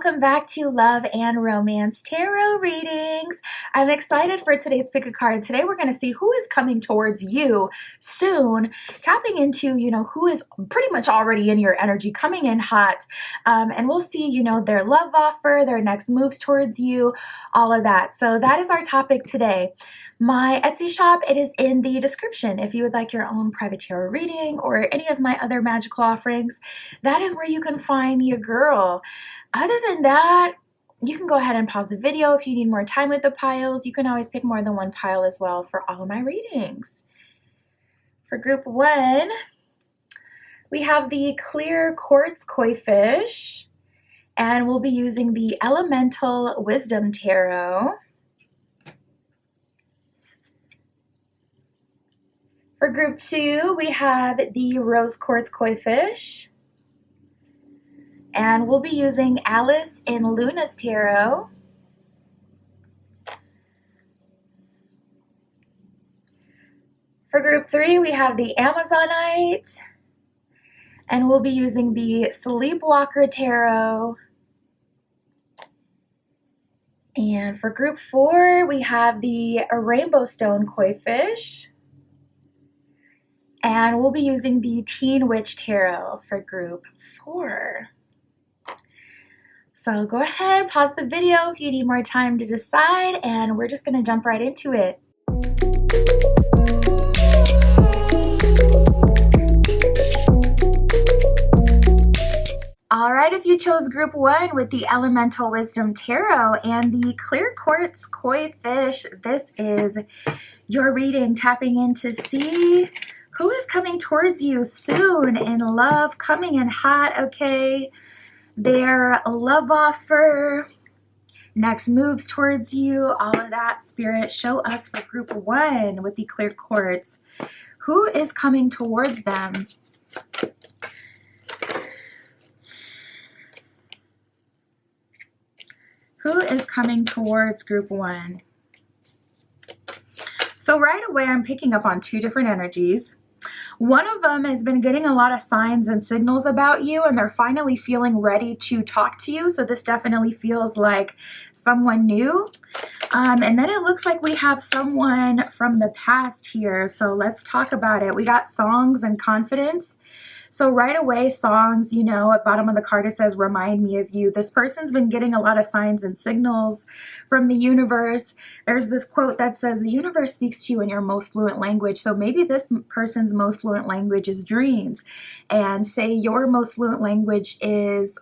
welcome back to Love and Romance Tarot Readings. I'm excited for today's pick a card. Today we're going to see who is coming towards you soon, tapping into, who is pretty much already in your energy, coming in hot. And we'll see, their love offer, their next moves towards you, all of that. So that is our topic today. My Etsy shop, it is in the description. If you would like your own private tarot reading or any of my other magical offerings, that is where you can find your girl. Other than that, you can go ahead and pause the video if you need more time with the piles. You can always pick more than one pile as well for all of my readings. For group 1, we have the clear quartz koi fish, and we'll be using the Elemental Wisdom Tarot. For group 2, we have the Rose Quartz Koi Fish, and we'll be using Alice in Luna's Tarot. For group 3, we have the Amazonite, and we'll be using the Sleepwalker Tarot. And for group 4, we have the Rainbow Stone Koi Fish. And we'll be using the Teen Witch Tarot for group 4. So go ahead, pause the video if you need more time to decide, and we're just going to jump right into it. All right, if you chose group 1 with the Elemental Wisdom Tarot and the Clear Quartz Koi Fish, this is your reading, tapping in to see who is coming towards you soon in love, coming in hot, okay? Their love offer, next moves towards you, all of that. Spirit, show us for group 1 with the clear quartz. Who is coming towards them? Who is coming towards group 1? So right away, I'm picking up on 2 different energies. One of them has been getting a lot of signs and signals about you, and they're finally feeling ready to talk to you. So this definitely feels like someone new. And then it looks like we have someone from the past here. So let's talk about it. We got songs and confidence. So right away, songs, at bottom of the card, it says, remind me of you. This person's been getting a lot of signs and signals from the universe. There's this quote that says, the universe speaks to you in your most fluent language. So maybe this person's most fluent language is dreams. And say your most fluent language is,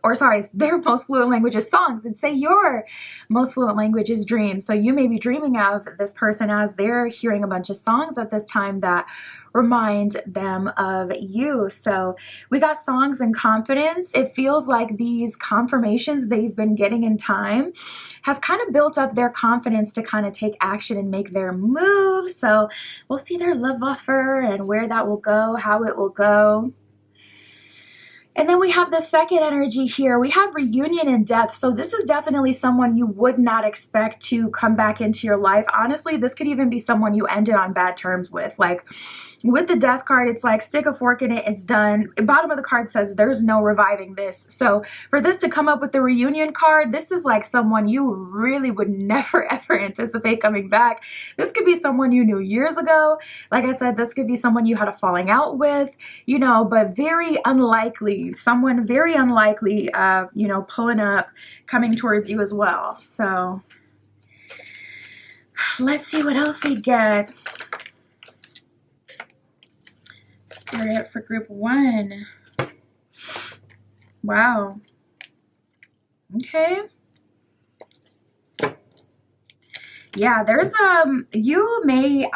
their most fluent language is songs. And say your most fluent language is dreams. So you may be dreaming of this person as they're hearing a bunch of songs at this time that remind them of you. So we got songs and confidence. It feels like these confirmations they've been getting in time has kind of built up their confidence to kind of take action and make their move. So we'll see their love offer and where that will go, how it will go. And then we have the second energy here. We have reunion and death. So this is definitely someone you would not expect to come back into your life. Honestly, this could even be someone you ended on bad terms with. Like with the death card, it's like stick a fork in it, it's done. The bottom of the card says there's no reviving this. So for this to come up with the reunion card, this is like someone you really would never ever anticipate coming back. This could be someone you knew years ago. Like I said, this could be someone you had a falling out with, but very unlikely. Someone very unlikely, pulling up, coming towards you as well. So let's see what else we get. Spirit for group 1. Wow. Okay. Yeah, there's you may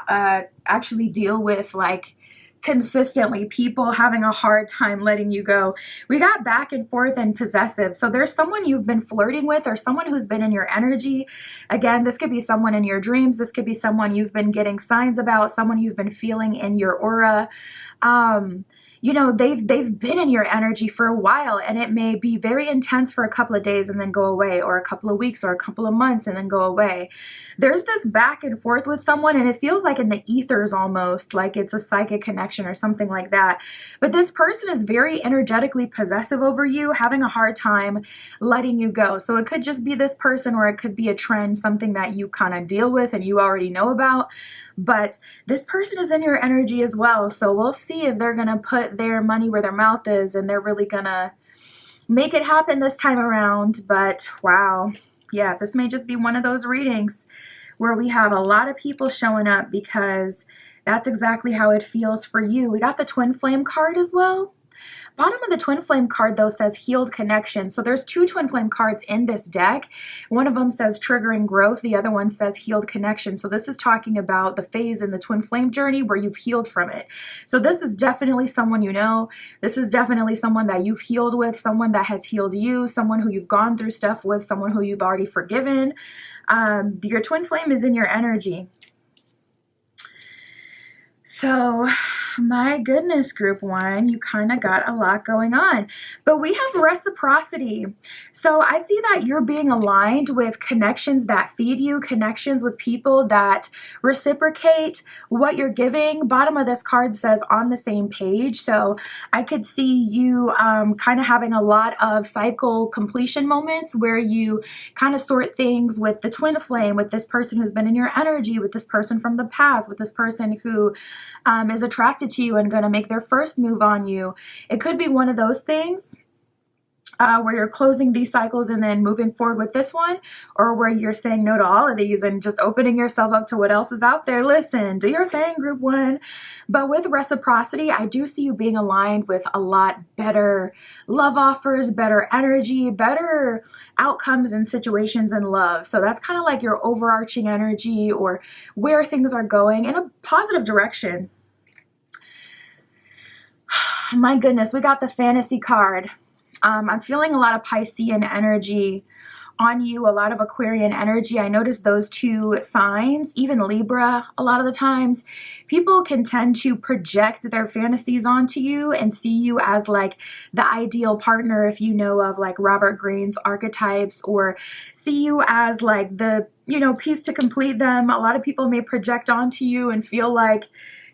actually deal with like consistently people having a hard time letting you go. We got back and forth and possessive. So there's someone you've been flirting with or someone who's been in your energy. Again, this could be someone in your dreams. This could be someone you've been getting signs about, someone you've been feeling in your aura. you know, they've been in your energy for a while, and it may be very intense for a couple of days and then go away, or a couple of weeks or a couple of months and then go away. There's this back and forth with someone, and it feels like in the ethers almost, like it's a psychic connection or something like that. But this person is very energetically possessive over you, having a hard time letting you go. So it could just be this person, or it could be a trend, something that you kind of deal with and you already know about. But this person is in your energy as well. So we'll see if they're going to put their money where their mouth is, and they're really going to make it happen this time around. But wow, yeah, this may just be one of those readings where we have a lot of people showing up, because that's exactly how it feels for you. We got the Twin Flame card as well. Bottom of the Twin Flame card, though, says Healed Connection. So there's two Twin Flame cards in this deck. One of them says Triggering Growth. The other one says Healed Connection. So this is talking about the phase in the Twin Flame journey where you've healed from it. So this is definitely someone you know. This is definitely someone that you've healed with, someone that has healed you, someone who you've gone through stuff with, someone who you've already forgiven. Your Twin Flame is in your energy. So my goodness, group one, you kind of got a lot going on. But we have reciprocity. So I see that you're being aligned with connections that feed you, connections with people that reciprocate what you're giving. Bottom of this card says on the same page. So I could see you kind of having a lot of cycle completion moments where you kind of sort things with the twin flame, with this person who's been in your energy, with this person from the past, with this person who is attracted to you and going to make their first move on you. It could be one of those things where you're closing these cycles and then moving forward with this one, or where you're saying no to all of these and just opening yourself up to what else is out there. Listen, do your thing, group one. But with reciprocity, I do see you being aligned with a lot better love offers, better energy, better outcomes and situations in love. So that's kind of like your overarching energy, or where things are going in a positive direction. My goodness, we got the Fantasy card. I'm feeling a lot of Piscean energy on you, a lot of Aquarian energy. I noticed those two signs, even Libra, a lot of the times. People can tend to project their fantasies onto you and see you as like the ideal partner, if you know of like Robert Greene's archetypes, or see you as like the, you know, piece to complete them. A lot of people may project onto you and feel like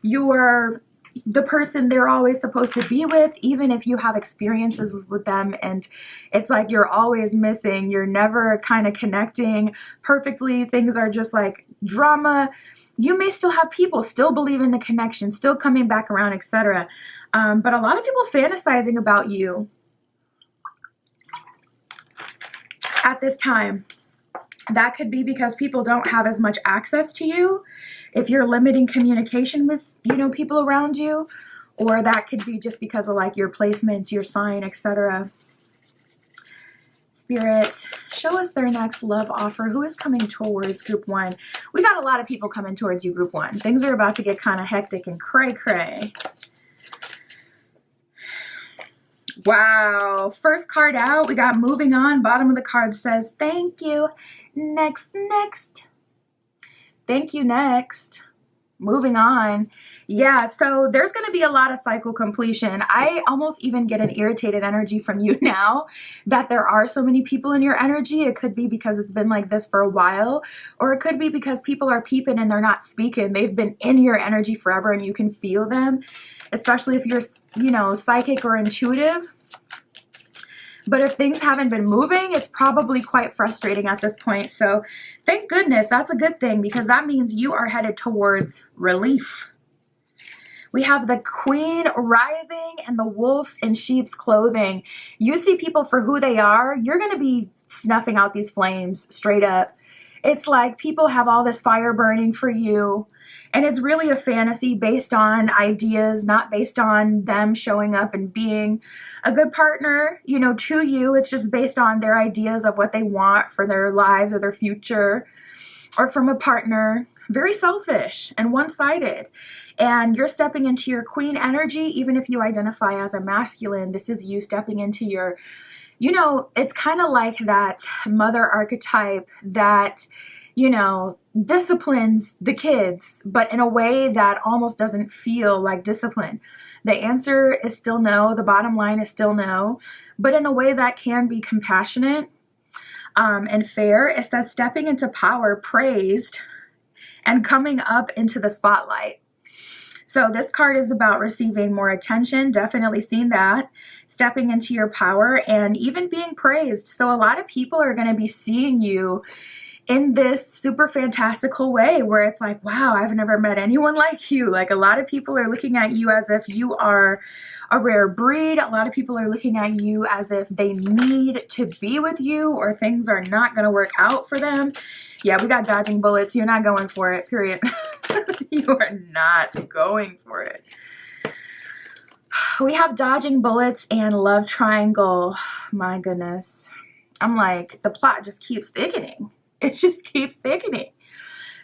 you are the person they're always supposed to be with, even if you have experiences with them, and it's like you're always missing, you're never kind of connecting perfectly, things are just like drama. You may still have people still believe in the connection, still coming back around, etc. But a lot of people fantasizing about you at this time. That could be because people don't have as much access to you, if you're limiting communication with, you know, people around you, or that could be just because of like your placements, your sign, etc. Spirit, show us their next love offer. Who is coming towards group one? We got a lot of people coming towards you, group one. Things are about to get kind of hectic and cray-cray. Wow, first card out, we got moving on. Bottom of the card says, thank you. Next. Thank you, next. Moving on. Yeah, so there's going to be a lot of cycle completion. I almost even get an irritated energy from you now that there are so many people in your energy. It could be because it's been like this for a while, or it could be because people are peeping and they're not speaking. They've been in your energy forever and you can feel them, especially if you're, you know, psychic or intuitive. But if things haven't been moving, it's probably quite frustrating at this point. So thank goodness, that's a good thing, because that means you are headed towards relief. We have the Queen rising and the wolves in sheep's clothing. You see people for who they are. You're going to be snuffing out these flames straight up. It's like people have all this fire burning for you, and it's really a fantasy based on ideas, not based on them showing up and being a good partner, you know, to you. It's just based on their ideas of what they want for their lives or their future, or from a partner. Very selfish and one-sided. And you're stepping into your queen energy, even if you identify as a masculine. This is you stepping into your, you know, it's kind of like that mother archetype that you know, disciplines the kids, but in a way that almost doesn't feel like discipline. The answer is still no. The bottom line is still no, but in a way that can be compassionate and fair. It says stepping into power, praised, and coming up into the spotlight. So this card is about receiving more attention, definitely seen that, stepping into your power, and even being praised. So a lot of people are going to be seeing you in this super fantastical way where it's like, wow, I've never met anyone like you. Like, a lot of people are looking at you as if you are a rare breed. A lot of people are looking at you as if they need to be with you or things are not going to work out for them. Yeah, we got dodging bullets. You're not going for it, period. You are not going for it. We have dodging bullets and love triangle. My goodness. I'm like, the plot just keeps thickening. It just keeps thickening.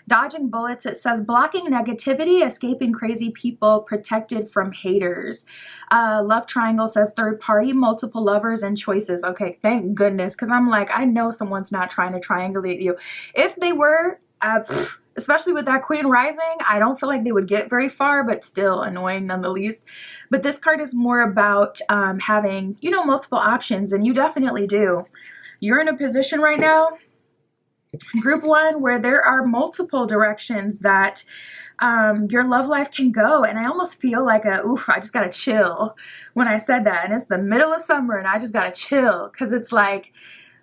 Dodging bullets, it says blocking negativity, escaping crazy people, protected from haters. Love triangle says third party, multiple lovers and choices. Okay, thank goodness, because I'm like, I know someone's not trying to triangulate you. If they were, especially with that Queen rising, I don't feel like they would get very far, but still annoying none the least. But this card is more about having, you know, multiple options, and you definitely do. You're in a position right now, group one, where there are multiple directions that your love life can go. And I almost feel like I just gotta chill when I said that. And it's the middle of summer and I just gotta chill, because it's like,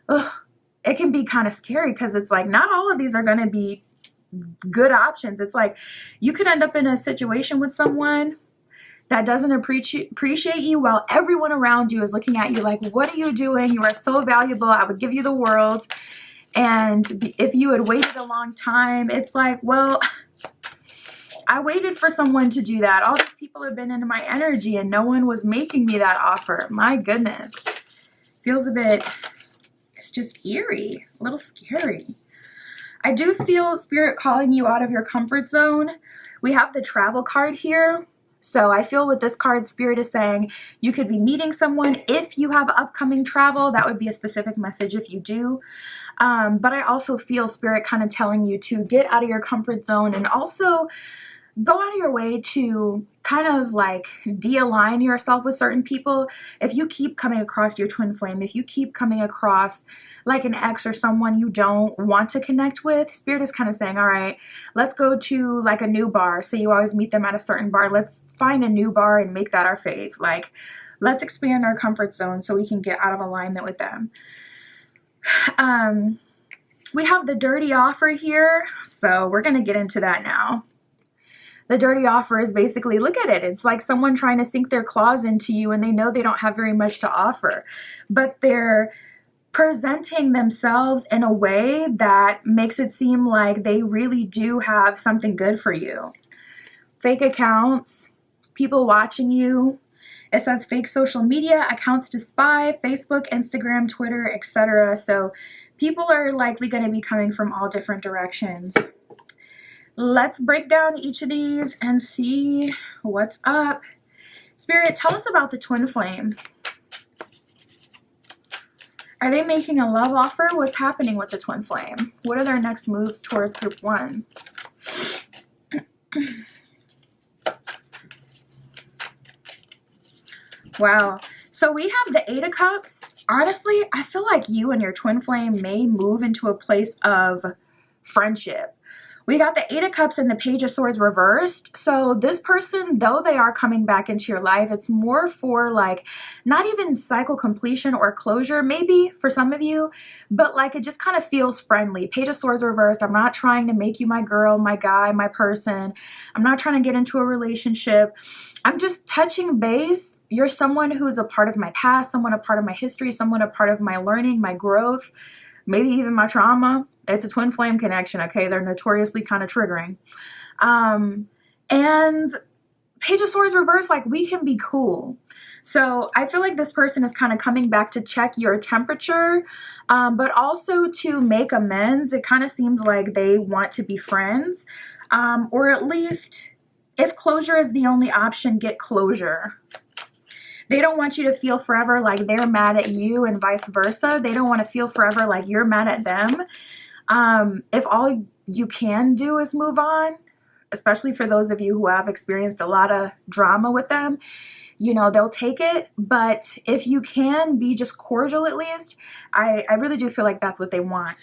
it can be kind of scary, because it's like not all of these are gonna be good options. It's like you could end up in a situation with someone that doesn't appreciate you, while everyone around you is looking at you like, what are you doing? You are so valuable. I would give you the world. And if you had waited a long time, it's like, well, I waited for someone to do that. All these people have been into my energy and no one was making me that offer. My goodness. Feels a bit, it's just eerie, a little scary. I do feel Spirit calling you out of your comfort zone. We have the travel card here. So I feel with this card, Spirit is saying you could be meeting someone. If you have upcoming travel, that would be a specific message if you do. But I also feel Spirit kind of telling you to get out of your comfort zone and also go out of your way to kind of like de-align yourself with certain people. If you keep coming across your twin flame, if you keep coming across like an ex or someone you don't want to connect with, Spirit is kind of saying, all right, let's go to like a new bar. So you always meet them at a certain bar. Let's find a new bar and make that our fave. Like, let's expand our comfort zone so we can get out of alignment with them. We have the dirty offer here. So we're going to get into that now. The dirty offer is basically, look at it. It's like someone trying to sink their claws into you and they know they don't have very much to offer, but they're presenting themselves in a way that makes it seem like they really do have something good for you. Fake accounts, people watching you. It says fake social media, accounts to spy, Facebook, Instagram, Twitter, etc. So people are likely going to be coming from all different directions. Let's break down each of these and see what's up. Spirit, tell us about the twin flame. Are they making a love offer? What's happening with the twin flame? What are their next moves towards group one? Wow. So we have the Eight of Cups. Honestly, I feel like you and your twin flame may move into a place of friendship. We got the Eight of Cups and the Page of Swords reversed. So this person, though they are coming back into your life, it's more for like not even cycle completion or closure, maybe for some of you, but like it just kind of feels friendly. Page of Swords reversed. I'm not trying to make you my girl, my guy, my person. I'm not trying to get into a relationship. I'm just touching base. You're someone who's a part of my past, someone a part of my history, someone a part of my learning, my growth, maybe even my trauma. It's a twin flame connection, okay? They're notoriously kind of triggering. And Page of Swords reverse, like we can be cool. So I feel like this person is kind of coming back to check your temperature, but also to make amends. It kind of seems like they want to be friends, or at least if closure is the only option, get closure. They don't want you to feel forever like they're mad at you and vice versa. They don't want to feel forever like you're mad at them. If all you can do is move on, especially for those of you who have experienced a lot of drama with them, you know, they'll take it. But if you can be just cordial at least, I really do feel like that's what they want.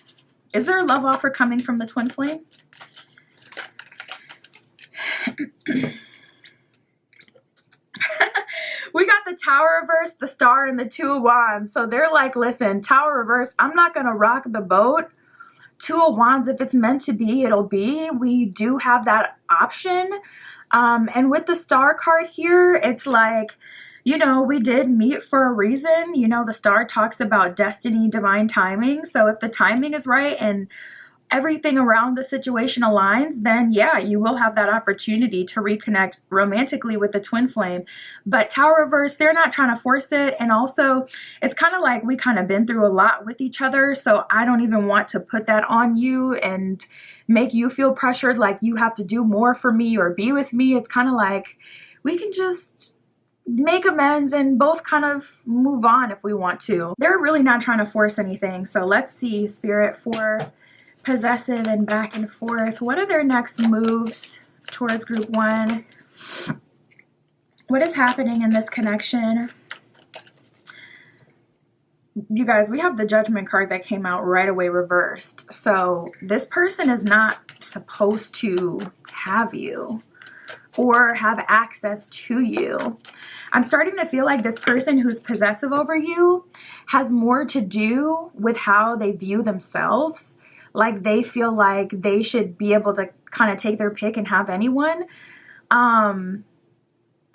Is there a love offer coming from the twin flame? We got the Tower reverse, the Star, and the Two of Wands. So they're like, listen, Tower reverse, I'm not going to rock the boat. Two of Wands, if it's meant to be, it'll be. We do have that option. And with the Star card here, it's like, you know, we did meet for a reason. You know, the Star talks about destiny, divine timing. So if the timing is right and everything around the situation aligns, then yeah, you will have that opportunity to reconnect romantically with the twin flame. But Tower reverse, they're not trying to force it. And also, it's kind of like we kind of been through a lot with each other. So I don't even want to put that on you and make you feel pressured like you have to do more for me or be with me. It's kind of like we can just make amends and both kind of move on if we want to. They're really not trying to force anything. So let's see, Spirit, for possessive and back and forth, what are their next moves towards group one? What is happening in this connection? You guys, we have the Judgment card that came out right away reversed. So this person is not supposed to have you or have access to you. I'm starting to feel like this person who's possessive over you has more to do with how they view themselves. Like they feel like they should be able to kind of take their pick and have anyone. And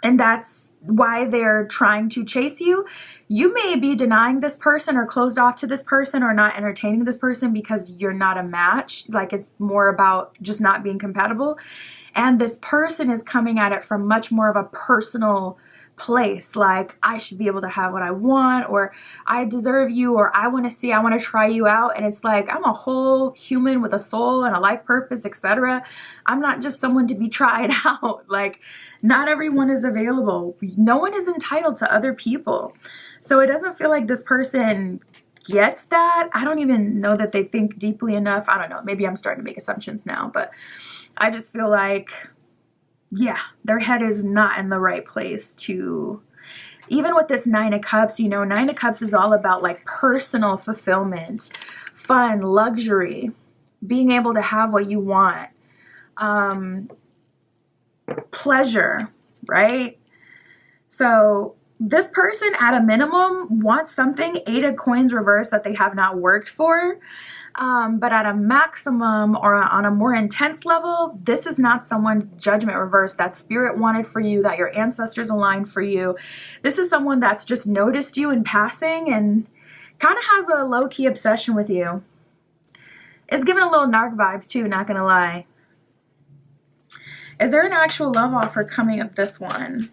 that's why they're trying to chase you. You may be denying this person or closed off to this person or not entertaining this person because you're not a match. Like it's more about just not being compatible. And this person is coming at it from much more of a personal place, like I should be able to have what I want, or I deserve you, or I want to try you out. And it's like, I'm a whole human with a soul and a life purpose, etc. I'm not just someone to be tried out. Like not everyone is available. No one is entitled to other people. So it doesn't feel like this person gets that. I don't even know that they think deeply enough. I don't know. Maybe I'm starting to make assumptions now, but I just feel like, yeah, their head is not in the right place to, even with this Nine of Cups, you know, Nine of Cups is all about like personal fulfillment, fun, luxury, being able to have what you want, pleasure, right? So this person at a minimum wants something, Eight of Coins reverse, that they have not worked for. But at a maximum or on a more intense level, this is not someone's Judgment reverse that Spirit wanted for you, that your ancestors aligned for you. This is someone that's just noticed you in passing and kind of has a low-key obsession with you. It's giving a little narc vibes too, not gonna lie. Is there an actual love offer coming of this one?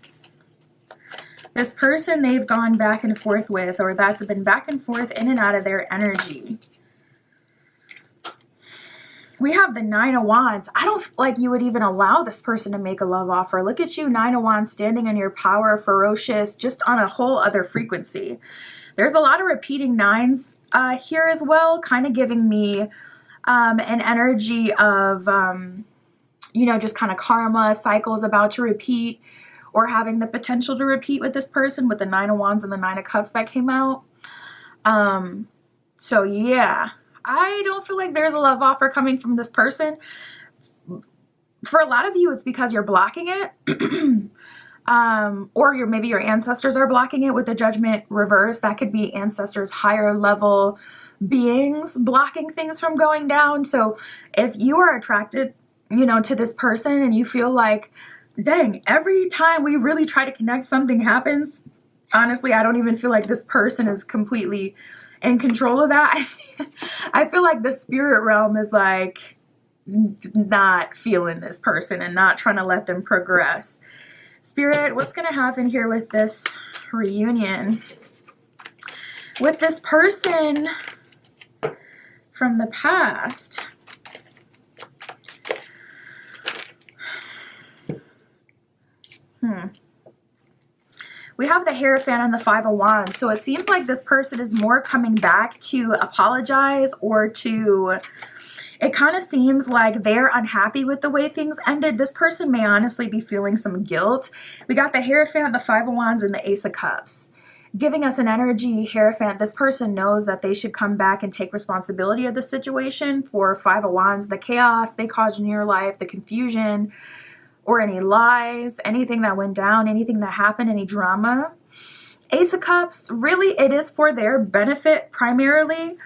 This person they've gone back and forth with, or that's been back and forth in and out of their energy. We have the Nine of Wands. I don't feel like you would even allow this person to make a love offer. Look at you, Nine of Wands, standing in your power, ferocious, just on a whole other frequency. There's a lot of repeating nines here as well, kind of giving me an energy of, you know, just kind of karma, cycles about to repeat, or having the potential to repeat with this person with the Nine of Wands and the Nine of Cups that came out. So yeah, I don't feel like there's a love offer coming from this person. For a lot of you, it's because you're blocking it. Or maybe your ancestors are blocking it with the Judgment reverse. That could be ancestors, higher level beings blocking things from going down. So if you are attracted, you know, to this person and you feel like, dang, every time we really try to connect, something happens. Honestly, I don't even feel like this person is completely in control of that. I feel like the spirit realm is like not feeling this person and not trying to let them progress. Spirit, what's going to happen here with this reunion? With this person from the past. We have the Hierophant and the Five of Wands. So it seems like this person is more coming back to apologize or to It kind of seems like they're unhappy with the way things ended. This person may honestly be feeling some guilt. We got the Hierophant, the Five of Wands, and the Ace of Cups. Giving us an energy, Hierophant, this person knows that they should come back and take responsibility of the situation. For Five of Wands, the chaos they caused in your life, the confusion, or any lies, anything that went down, anything that happened, any drama. Ace of Cups, really, it is for their benefit primarily.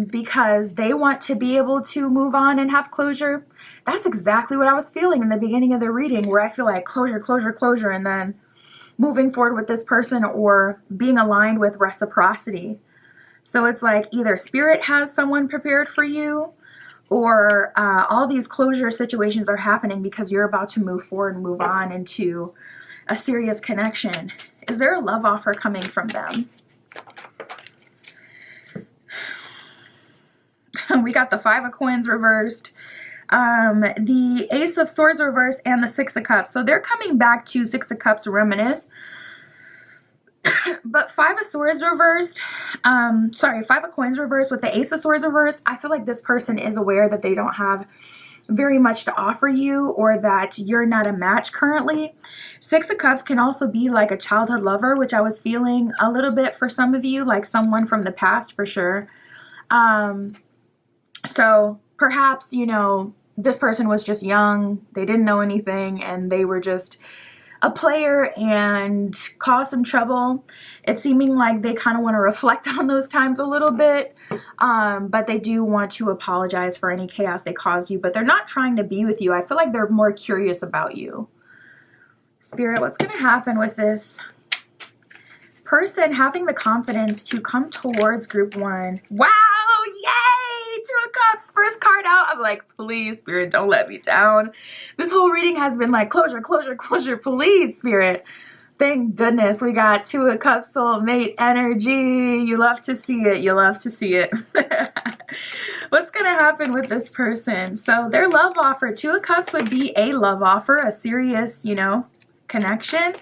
Because they want to be able to move on and have closure. That's exactly what I was feeling in the beginning of the reading, where I feel like closure, closure, closure, and then moving forward with this person or being aligned with reciprocity. So it's like either Spirit has someone prepared for you, or all these closure situations are happening because you're about to move forward and move on into a serious connection. Is there a love offer coming from them? We got the Five of Coins reversed, the Ace of Swords reversed, and the Six of Cups. So they're coming back to Six of Cups to reminisce. But Five of Swords reversed, Five of Coins reversed with the Ace of Swords reversed. I feel like this person is aware that they don't have very much to offer you, or that you're not a match currently. Six of Cups can also be like a childhood lover, which I was feeling a little bit for some of you, like someone from the past for sure. So perhaps, you know, this person was just young, they didn't know anything, and they were just a player and caused some trouble. It's seeming like they kind of want to reflect on those times a little bit, but they do want to apologize for any chaos they caused you, but they're not trying to be with you. I feel like they're more curious about you. Spirit, what's going to happen with this person having the confidence to come towards group one? Wow, yay! Two of Cups, first card out. I'm like, please, Spirit, don't let me down. This whole reading has been like, closure, closure, closure, please, Spirit. Thank goodness we got Two of Cups soulmate energy. You love to see it. You love to see it. What's going to happen with this person? So their love offer, Two of Cups would be a love offer, a serious, you know, connection,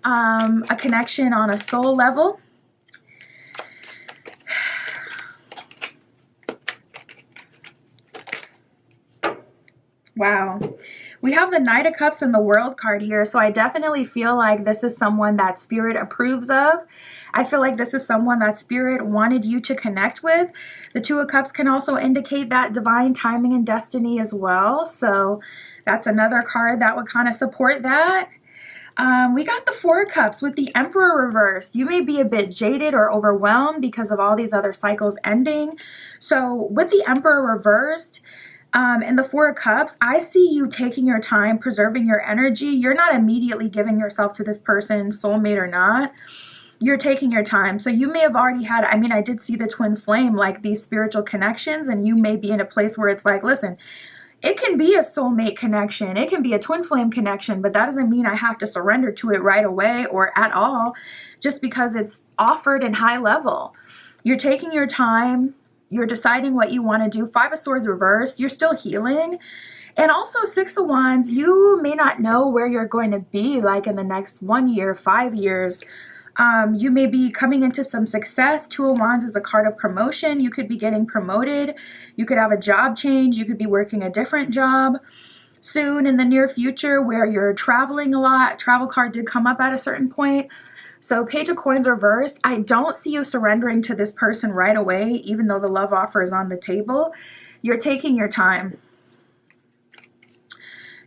a connection on a soul level. Wow. We have the Knight of Cups and the World card here. So I definitely feel like this is someone that Spirit approves of. I feel like this is someone that Spirit wanted you to connect with. The Two of Cups can also indicate that divine timing and destiny as well. So that's another card that would kind of support that. We got the Four of Cups with the Emperor reversed. You may be a bit jaded or overwhelmed because of all these other cycles ending. So with the Emperor reversed, and the Four of Cups, I see you taking your time, preserving your energy. You're not immediately giving yourself to this person, soulmate or not. You're taking your time. So you may have already had, I mean, I did see the twin flame, like these spiritual connections, and you may be in a place where it's like, listen, it can be a soulmate connection. It can be a twin flame connection, but that doesn't mean I have to surrender to it right away or at all just because it's offered in high level. You're taking your time. You're deciding what you want to do. Five of Swords reversed. You're still healing. And also Six of Wands, you may not know where you're going to be like in the next 1 year, 5 years. You may be coming into some success. Two of Wands is a card of promotion. You could be getting promoted. You could have a job change. You could be working a different job soon in the near future where you're traveling a lot. Travel card did come up at a certain point. So Page of Coins reversed. I don't see you surrendering to this person right away, even though the love offer is on the table. You're taking your time.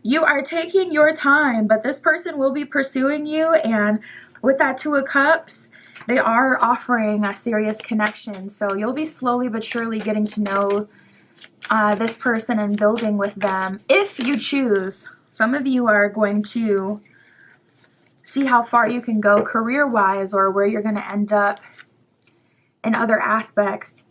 You are taking your time, but this person will be pursuing you. And with that Two of Cups, they are offering a serious connection. So you'll be slowly but surely getting to know this person and building with them if you choose. Some of you are going to see how far you can go career-wise or where you're going to end up in other aspects.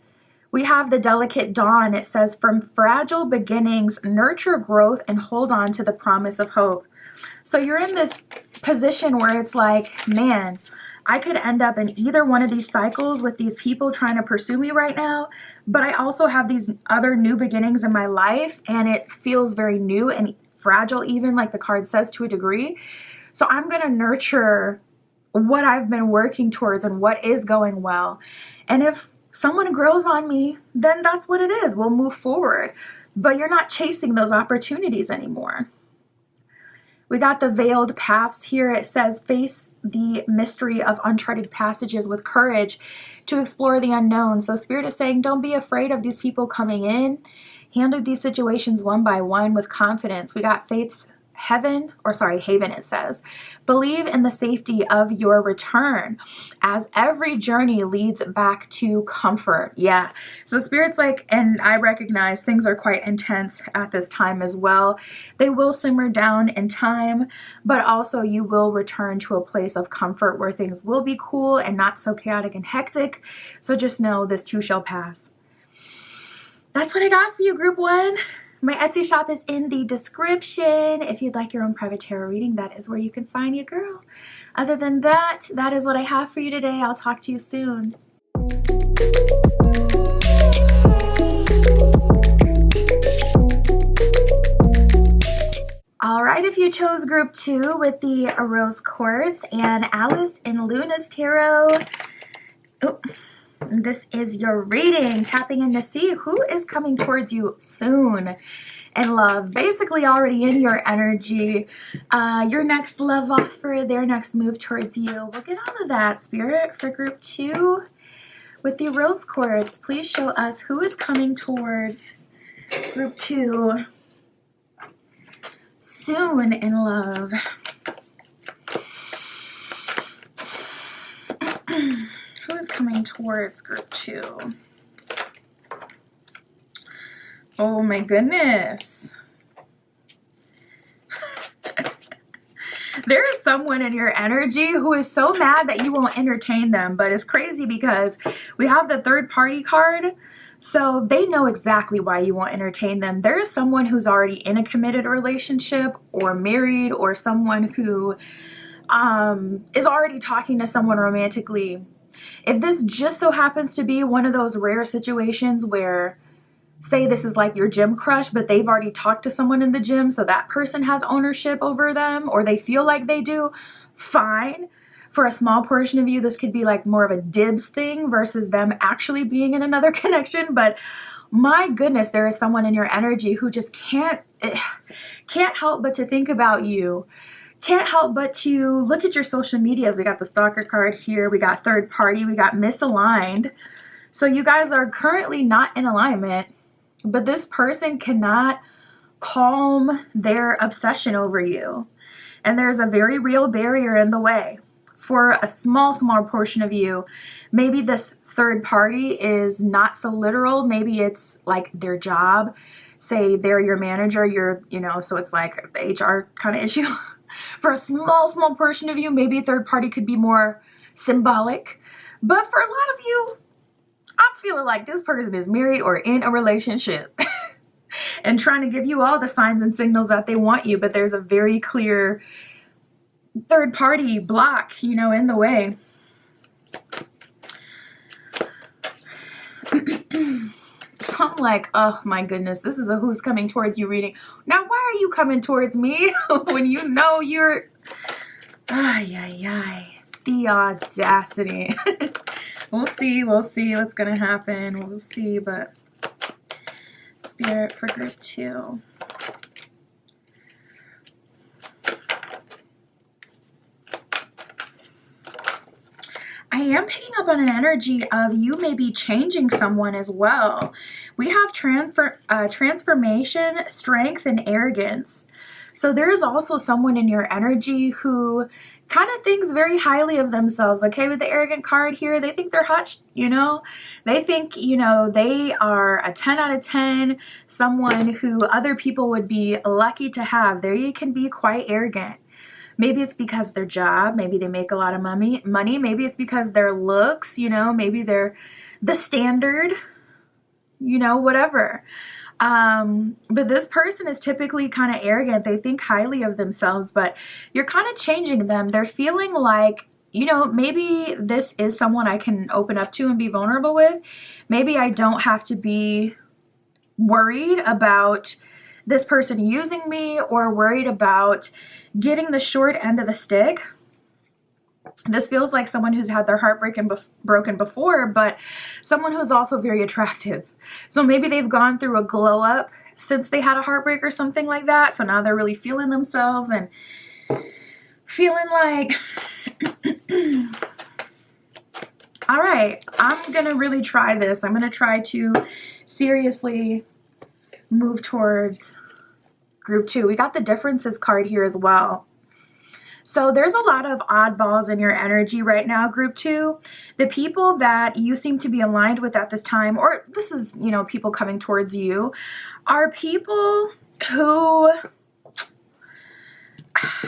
We have the Delicate Dawn. It says, from fragile beginnings, nurture growth and hold on to the promise of hope. So you're in this position where it's like, man, I could end up in either one of these cycles with these people trying to pursue me right now, but I also have these other new beginnings in my life, and it feels very new and fragile, even like the card says, to a degree. So I'm going to nurture what I've been working towards and what is going well. And if someone grows on me, then that's what it is. We'll move forward. But you're not chasing those opportunities anymore. We got the veiled paths here. It says, face the mystery of uncharted passages with courage to explore the unknown. So Spirit is saying, don't be afraid of these people coming in. Handle these situations one by one with confidence. We got faith's haven, it says. Believe in the safety of your return, as every journey leads back to comfort. Yeah. So Spirit's like, and I recognize things are quite intense at this time as well. They will simmer down in time, but also you will return to a place of comfort where things will be cool and not so chaotic and hectic. So just know this too shall pass. That's what I got for you, Group 1. My Etsy shop is in the description. If you'd like your own private tarot reading, that is where you can find your girl. Other than that, that is what I have for you today. I'll talk to you soon. All right, if you chose Group 2 with the Rose Quartz and Alice in Luna's Tarot, this is your reading, tapping in to see who is coming towards you soon in love, basically already in your energy, your next love offer, their next move towards you. We'll get all of that, Spirit, for Group 2 with the Rose Quartz. Please show us who is coming towards Group 2 soon in love. Who is coming towards Group 2? Oh my goodness. There is someone in your energy who is so mad that you won't entertain them, but it's crazy because we have the third party card, so they know exactly why you won't entertain them. There is someone who's already in a committed relationship or married, or someone who is already talking to someone romantically. If this just so happens to be one of those rare situations where, say this is like your gym crush, but they've already talked to someone in the gym, so that person has ownership over them, or they feel like they do, fine. For a small portion of you, this could be like more of a dibs thing versus them actually being in another connection. But my goodness, there is someone in your energy who just can't help but to think about you. Can't help but to look at your social medias. We got the stalker card here. We got third party. We got misaligned. So you guys are currently not in alignment, but this person cannot calm their obsession over you. And there's a very real barrier in the way. For a small portion of you, maybe this third party is not so literal. Maybe it's like their job. Say they're your manager, so it's like the HR kind of issue. For a small portion of you, maybe a third party could be more symbolic. But for a lot of you, I'm feeling like this person is married or in a relationship and trying to give you all the signs and signals that they want you. But there's a very clear third party block, in the way. So I'm like, oh my goodness, this is a who's coming towards you reading. Now, why are you coming towards me when you know you're... The audacity. We'll see what's going to happen. We'll see, but Spirit for Group 2. I am picking up on an energy of you maybe changing someone as well. We have transformation, strength, and arrogance. So there's also someone in your energy who kind of thinks very highly of themselves. Okay, with the arrogant card here, they think they're hot, They think, they are a 10 out of 10, someone who other people would be lucky to have. They can be quite arrogant. Maybe it's because their job, maybe they make a lot of money. Maybe it's because their looks, maybe they're the standard, whatever. But this person is typically kind of arrogant. They think highly of themselves, but you're kind of changing them. They're feeling like, maybe this is someone I can open up to and be vulnerable with. Maybe I don't have to be worried about this person using me or worried about getting the short end of the stick. This feels like someone who's had their heart broken before, but someone who's also very attractive. So maybe they've gone through a glow up since they had a heartbreak or something like that. So now they're really feeling themselves and feeling like, all right, I'm going to really try this. I'm going to try to seriously move towards group 2. We got the differences card here as well. So there's a lot of oddballs in your energy right now, group 2. The people that you seem to be aligned with at this time, or this is, you know, people coming towards you, are people who,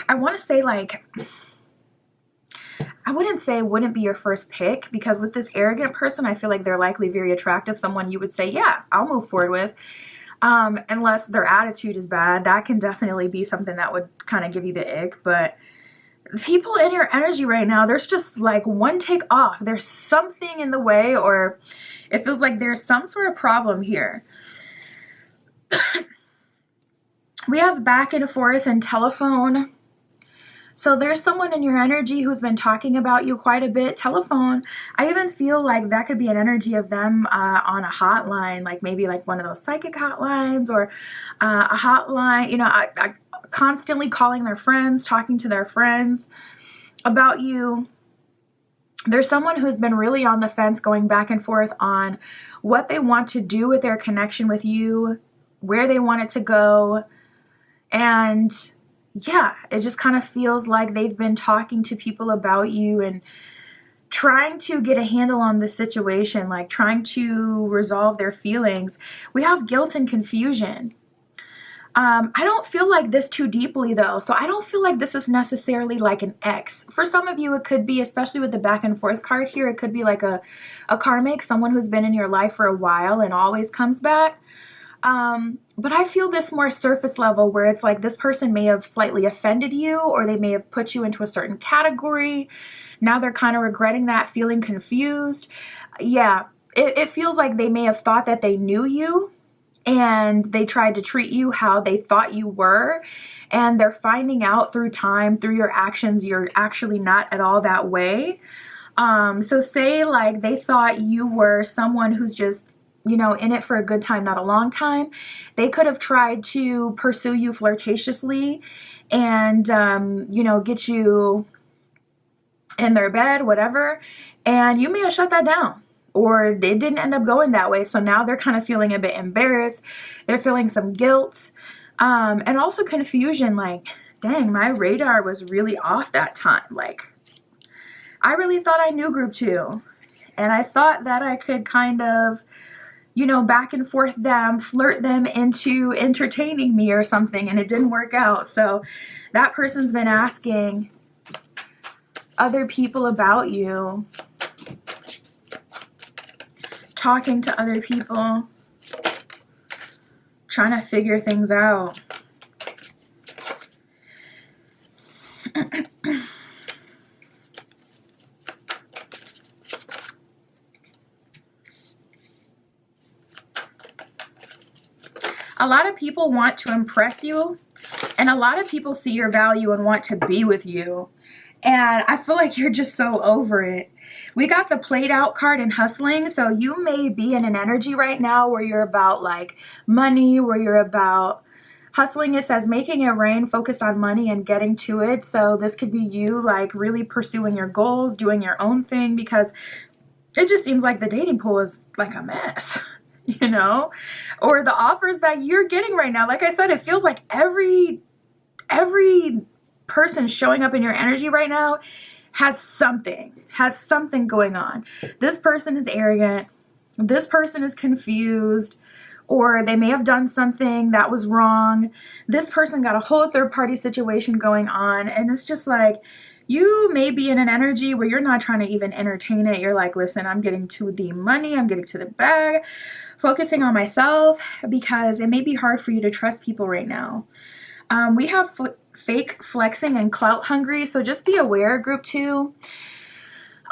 I want to say, like, I wouldn't say wouldn't be your first pick, because with this arrogant person, I feel like they're likely very attractive, someone you would say, yeah, I'll move forward with. Unless their attitude is bad, that can definitely be something that would kind of give you the ick. But people in your energy right now, there's just like one take off. There's something in the way, or it feels like there's some sort of problem here. We have back and forth and telephone. So there's someone in your energy who's been talking about you quite a bit. Telephone, I even feel like that could be an energy of them on a hotline, like maybe like one of those psychic hotlines, or a hotline, you know, constantly calling their friends, talking to their friends about you. There's someone who's been really on the fence, going back and forth on what they want to do with their connection with you, where they want it to go. And yeah, it just kind of feels like they've been talking to people about you and trying to get a handle on the situation, like trying to resolve their feelings. We have guilt and confusion. I don't feel like this too deeply though. So I don't feel like this is necessarily like an ex. For some of you, it could be, especially with the back and forth card here, it could be like a karmic, someone who's been in your life for a while and always comes back. But I feel this more surface level, where it's like this person may have slightly offended you, or they may have put you into a certain category. Now they're kind of regretting that, feeling confused. Yeah, it feels like they may have thought that they knew you, and they tried to treat you how they thought you were. And they're finding out through time, through your actions, you're actually not at all that way. So say like they thought you were someone who's just, you know, in it for a good time, not a long time. They could have tried to pursue you flirtatiously and, you know, get you in their bed, whatever. And you may have shut that down, or it didn't end up going that way. So now they're kind of feeling a bit embarrassed. They're feeling some guilt, and also confusion. Like, dang, my radar was really off that time. Like, I really thought I knew group 2, and I thought that I could kind of, you know, back and forth them, flirt them into entertaining me or something, and it didn't work out. So that person's been asking other people about you, talking to other people, trying to figure things out. A lot of people want to impress you, and a lot of people see your value and want to be with you. And I feel like you're just so over it. We got the played out card and hustling. So you may be in an energy right now where you're about like money, where you're about hustling. It says making it rain, focused on money and getting to it. So this could be you like really pursuing your goals, doing your own thing, because it just seems like the dating pool is like a mess. You know, or the offers that you're getting right now. Like I said, it feels like every person showing up in your energy right now has something going on. This person is arrogant. This person is confused, or they may have done something that was wrong. This person got a whole third party situation going on. And it's just like, you may be in an energy where you're not trying to even entertain it. You're like, listen, I'm getting to the money. I'm getting to the bag, focusing on myself, because it may be hard for you to trust people right now. We have fake flexing and clout hungry. So just be aware, group 2.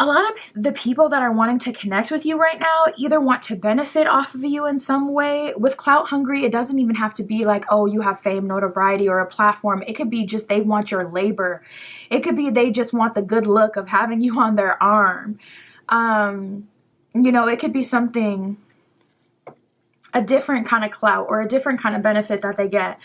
a lot of the people that are wanting to connect with you right now either want to benefit off of you in some way. With clout hungry, it doesn't even have to be like, oh, you have fame, notoriety, or a platform. It could be just they want your labor. It could be they just want the good look of having you on their arm. You know, it could be something, a different kind of clout or a different kind of benefit that they get.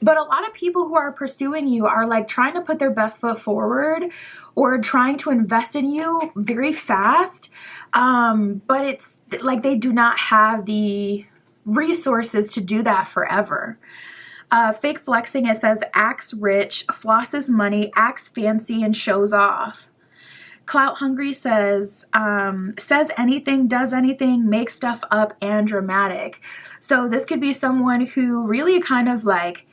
But a lot of people who are pursuing you are like trying to put their best foot forward or trying to invest in you very fast. But it's like they do not have the resources to do that forever. Fake flexing, it says, acts rich, flosses money, acts fancy, and shows off. Clout hungry says anything, does anything, makes stuff up, and dramatic. So this could be someone who really kind of like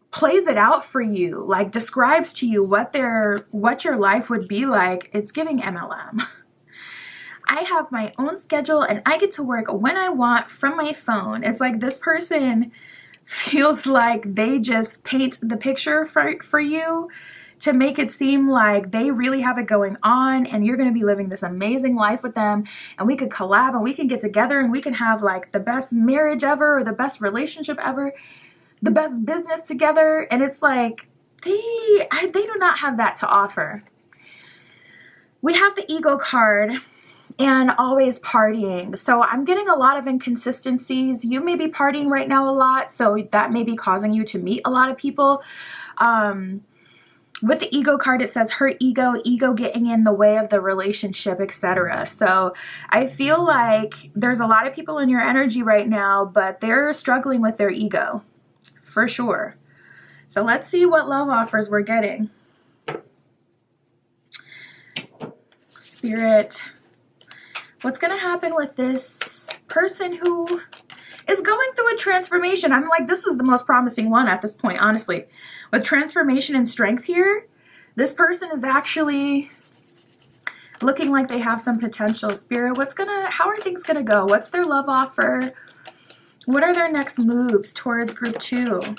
plays it out for you, like describes to you what your life would be like. It's giving MLM. I have my own schedule and I get to work when I want from my phone. It's like this person feels like they just paint the picture for you to make it seem like they really have it going on and you're going to be living this amazing life with them, and we could collab and we can get together and we can have like the best marriage ever or the best relationship ever, the best business together. And it's like they do not have that to offer. We have the ego card and always partying. So I'm getting a lot of inconsistencies. You may be partying right now a lot, so that may be causing you to meet a lot of people. With the ego card, it says her ego getting in the way of the relationship, etc. So I feel like there's a lot of people in your energy right now, but they're struggling with their ego for sure. So let's see what love offers we're getting. Spirit, what's going to happen with this person who is going through a transformation? I'm like, this is the most promising one at this point, honestly. With transformation and strength here, this person is actually looking like they have some potential. Spirit, how are things gonna go? What's their love offer? What are their next moves towards group 2?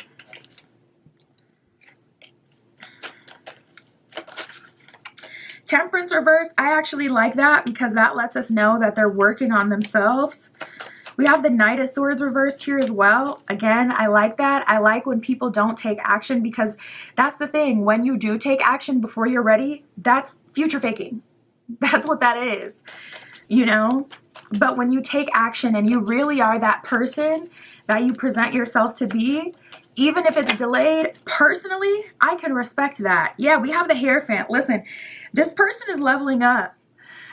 Temperance reverse, I actually like that because that lets us know that they're working on themselves. We have the Knight of Swords reversed here as well. Again, I like that. I like when people don't take action, because that's the thing. When you do take action before you're ready, that's future faking. That's what that is, you know? But when you take action and you really are that person that you present yourself to be, even if it's delayed, personally, I can respect that. Yeah, we have the Hierophant. Listen, this person is leveling up.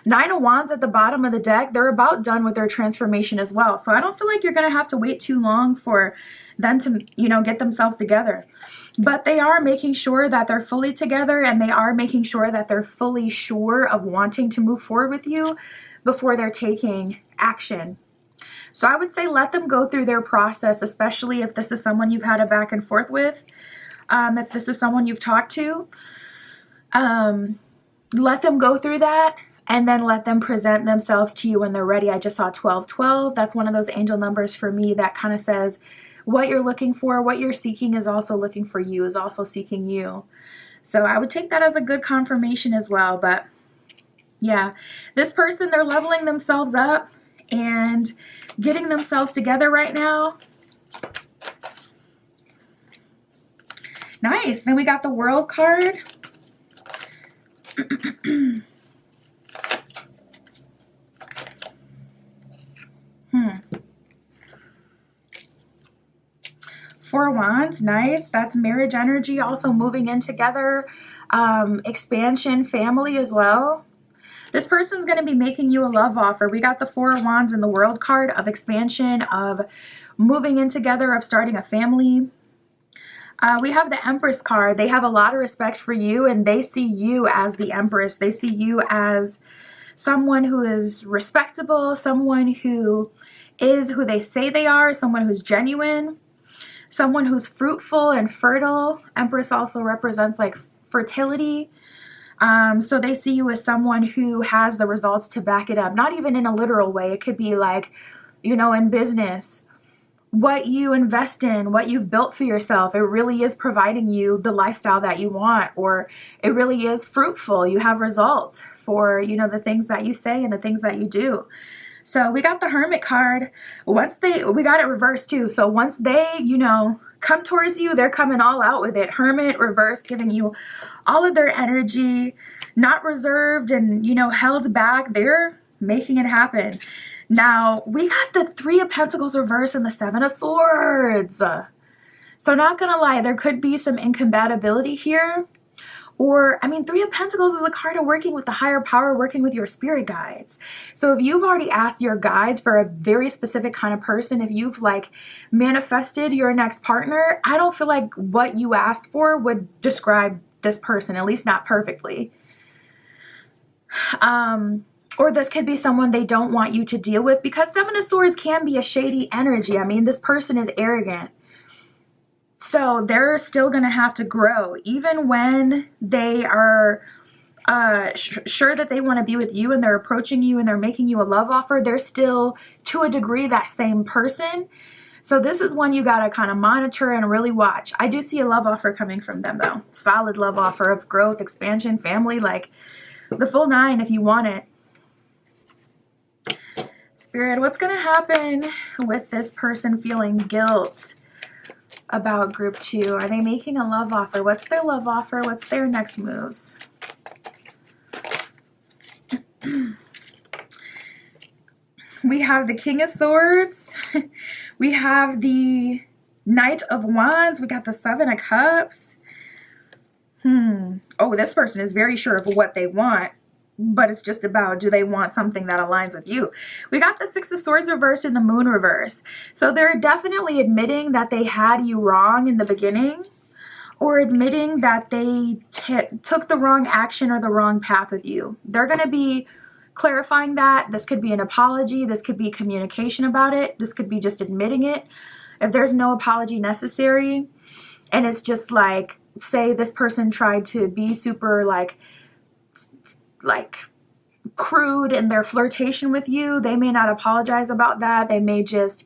9 of Wands at the bottom of the deck, they're about done with their transformation as well. So I don't feel like you're going to have to wait too long for them to, you know, get themselves together. But they are making sure that they're fully together, and they are making sure that they're fully sure of wanting to move forward with you before they're taking action. So I would say let them go through their process, especially if this is someone you've had a back and forth with. If this is someone you've talked to, let them go through that. And then let them present themselves to you when they're ready. I just saw 1212. That's one of those angel numbers for me that kind of says what you're looking for, what you're seeking is also looking for you, is also seeking you. So I would take that as a good confirmation as well. But yeah, this person, they're leveling themselves up and getting themselves together right now. Nice. Then we got the World card. Four of Wands, nice. That's marriage energy, also moving in together, expansion, family as well. This person's going to be making you a love offer. We got the Four of Wands in the World card of expansion, of moving in together, of starting a family. We have the Empress card. They have a lot of respect for you, and they see you as the Empress. They see you as someone who is respectable, someone who is who they say they are, someone who's genuine, someone who's fruitful and fertile. Empress also represents like fertility. So they see you as someone who has the results to back it up. Not even in a literal way. It could be like, you know, in business what you invest in, what you've built for yourself, it really is providing you the lifestyle that you want, or it really is fruitful. You have results for, you know, the things that you say and the things that you do. So we got the Hermit card. We got it reversed too. So once they, you know, come towards you, they're coming all out with it. Hermit reverse, giving you all of their energy, not reserved and, you know, held back. They're making it happen. Now we got the Three of Pentacles reverse and the Seven of Swords. So not gonna lie, there could be some incompatibility here. Or, I mean, Three of Pentacles is a card of working with the higher power, working with your spirit guides. So if you've already asked your guides for a very specific kind of person, if you've like manifested your next partner, I don't feel like what you asked for would describe this person, at least not perfectly. Or this could be someone they don't want you to deal with, because Seven of Swords can be a shady energy. I mean, this person is arrogant. So they're still going to have to grow, even when they are sure that they want to be with you and they're approaching you and they're making you a love offer. They're still, to a degree, that same person. So this is one you got to kind of monitor and really watch. I do see a love offer coming from them, though. Solid love offer of growth, expansion, family, like the full 9 if you want it. Spirit, what's going to happen with this person feeling guilt about group 2? Are they making a love offer? What's their love offer? What's their next moves? We have the King of Swords. We have the Knight of Wands. We got the Seven of Cups. Oh, this person is very sure of what they want, but it's just about, do they want something that aligns with you? We got the Six of Swords reversed and the Moon reverse. So they're definitely admitting that they had you wrong in the beginning, or admitting that they took the wrong action or the wrong path with you. They're going to be clarifying that. This could be an apology. This could be communication about it. This could be just admitting it. If there's no apology necessary, and it's just like, say this person tried to be super like crude in their flirtation with you, they may not apologize about that. They may just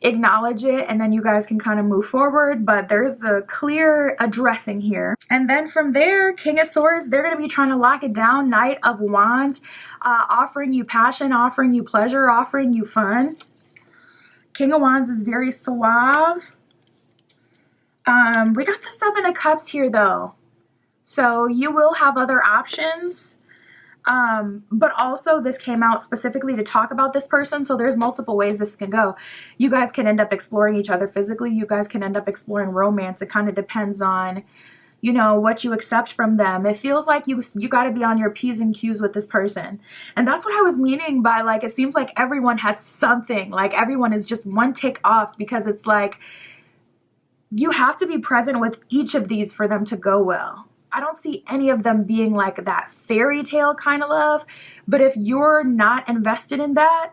acknowledge it, and then you guys can kind of move forward, but there's a clear addressing here. And then from there, King of Swords, they're going to be trying to lock it down. Knight of Wands, offering you passion, offering you pleasure, offering you fun. King of Wands is very suave. We got the Seven of Cups here though, so you will have other options. But also this came out specifically to talk about this person. So there's multiple ways this can go. You guys can end up exploring each other physically. You guys can end up exploring romance. It kind of depends on, you know, what you accept from them. It feels like you got to be on your P's and Q's with this person. And that's what I was meaning by, like, it seems like everyone has something, like everyone is just one tick off, because it's like you have to be present with each of these for them to go well. I don't see any of them being like that fairy tale kind of love, but if you're not invested in that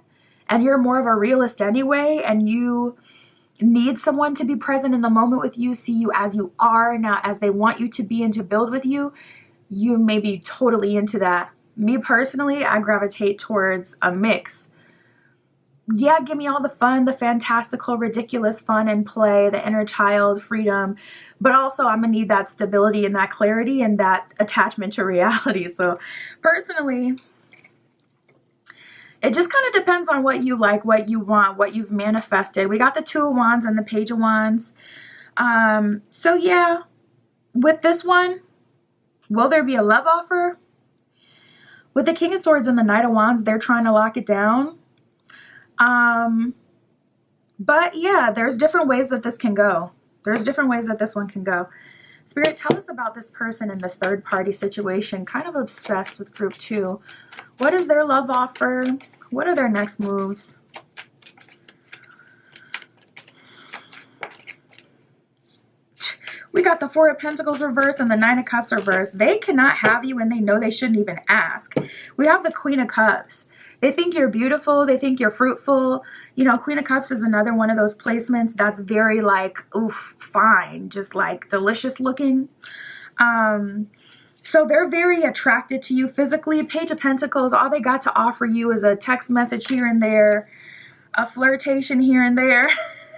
and you're more of a realist anyway, and you need someone to be present in the moment with you, see you as you are, not as they want you to be and to build with you, you may be totally into that. Me personally, I gravitate towards a mix. Yeah, give me all the fun, the fantastical, ridiculous fun and play, the inner child freedom, but also I'm gonna need that stability and that clarity and that attachment to reality. So personally, it just kind of depends on what you like, what you want, what you've manifested. We got the Two of Wands and the Page of Wands. So yeah, with this one, will there be a love offer? With the King of Swords and the Knight of Wands, they're trying to lock it down. But yeah, there's different ways that this can go. There's different ways that this one can go. Spirit, tell us about this person in this third party situation, kind of obsessed with group 2. What is their love offer? What are their next moves? We got the Four of Pentacles reversed and the Nine of Cups reversed. They cannot have you, and they know they shouldn't even ask. We have the Queen of Cups. They think you're beautiful. They think you're fruitful. You know, Queen of Cups is another one of those placements that's very like, oof, fine, just like delicious looking. So they're very attracted to you physically. Page of Pentacles, all they got to offer you is a text message here and there, a flirtation here and there.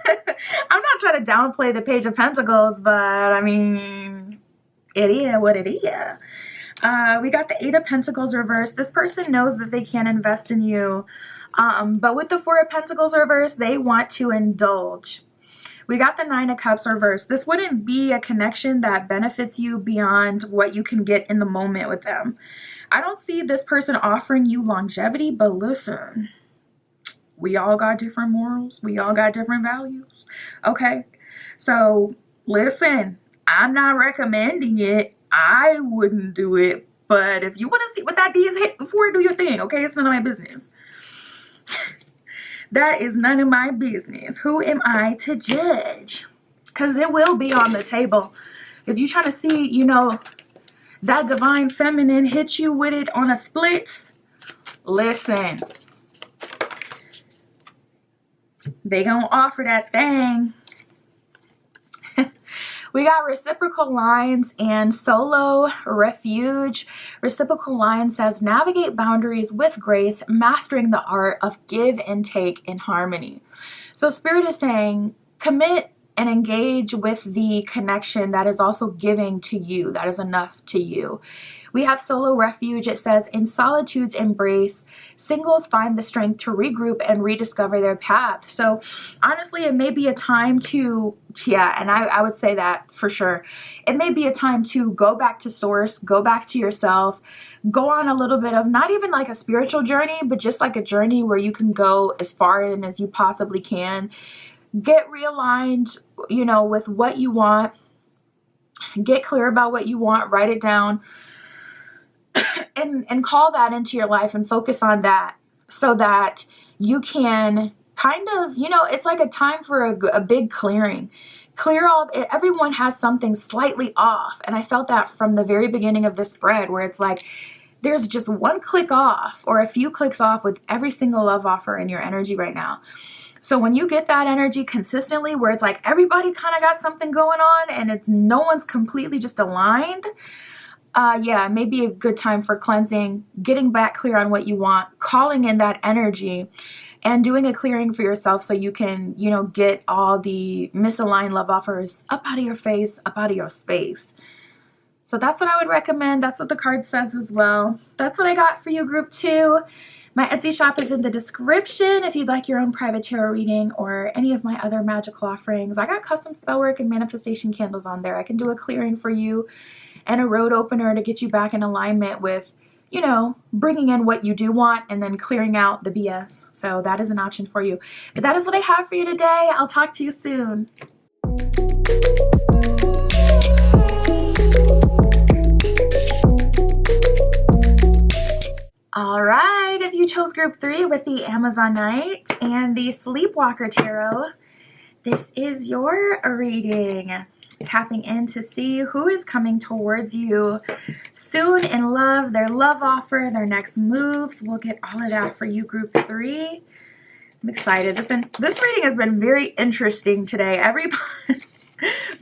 I'm not trying to downplay the Page of Pentacles, but I mean, it is what it is. We got the Eight of Pentacles reversed. This person knows that they can't invest in you. But with the Four of Pentacles reversed, they want to indulge. We got the Nine of Cups reversed. This wouldn't be a connection that benefits you beyond what you can get in the moment with them. I don't see this person offering you longevity, but listen, we all got different morals. We all got different values. Okay? So, listen, I'm not recommending it. I wouldn't do it. But if you want to see what that D is hit before, do your thing. Okay? It's none of my business. That is none of my business. Who am I to judge? Because it will be on the table. If you're trying to see, you know, that divine feminine hit you with it on a split, listen. They gonna offer that thing. We got reciprocal lines and solo refuge. Reciprocal line says, navigate boundaries with grace, mastering the art of give and take in harmony. So Spirit is saying, commit and engage with the connection that is also giving to you, that is enough to you. We have solo refuge. It says, in solitude's embrace, singles find the strength to regroup and rediscover their path. So honestly, it may be a time to, and I would say that for sure. It may be a time to go back to source, go back to yourself, go on a little bit of not even like a spiritual journey, but just like a journey where you can go as far in as you possibly can. Get realigned, you know, with what you want. Get clear about what you want. Write it down. And call that into your life and focus on that so that you can kind of, you know, it's like a time for a big clearing. Clear all, everyone has something slightly off. And I felt that from the very beginning of this spread where it's like, there's just one click off or a few clicks off with every single love offer in your energy right now. So when you get that energy consistently where it's like everybody kind of got something going on and it's no one's completely just aligned, yeah, maybe a good time for cleansing, getting back clear on what you want, calling in that energy, and doing a clearing for yourself so you can, you know, get all the misaligned love offers up out of your face, up out of your space. So that's what I would recommend. That's what the card says as well. That's what I got for you, group 2. My Etsy shop is in the description if you'd like your own private tarot reading or any of my other magical offerings. I got custom spell work and manifestation candles on there. I can do a clearing for you and a road opener to get you back in alignment with, you know, bringing in what you do want and then clearing out the BS. So that is an option for you. But that is what I have for you today. I'll talk to you soon. All right, if you chose group 3 with the Amazonite and the Sleepwalker Tarot, this is your reading. Tapping in to see who is coming towards you soon in love, their love offer, their next moves. We'll get all of that for you, group 3. I'm excited. This reading has been very interesting today.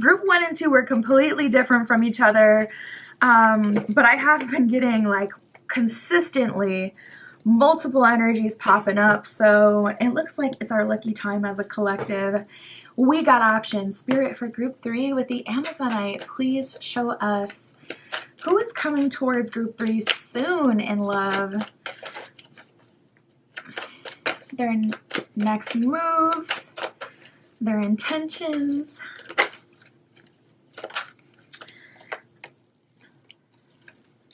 Group 1 and 2 were completely different from each other, but I have been getting like consistently multiple energies popping up, so it looks like it's our lucky time as a collective. We got options. Spirit, for group 3 with the Amazonite, please show us who is coming towards group 3 soon in love. Their next moves, their intentions.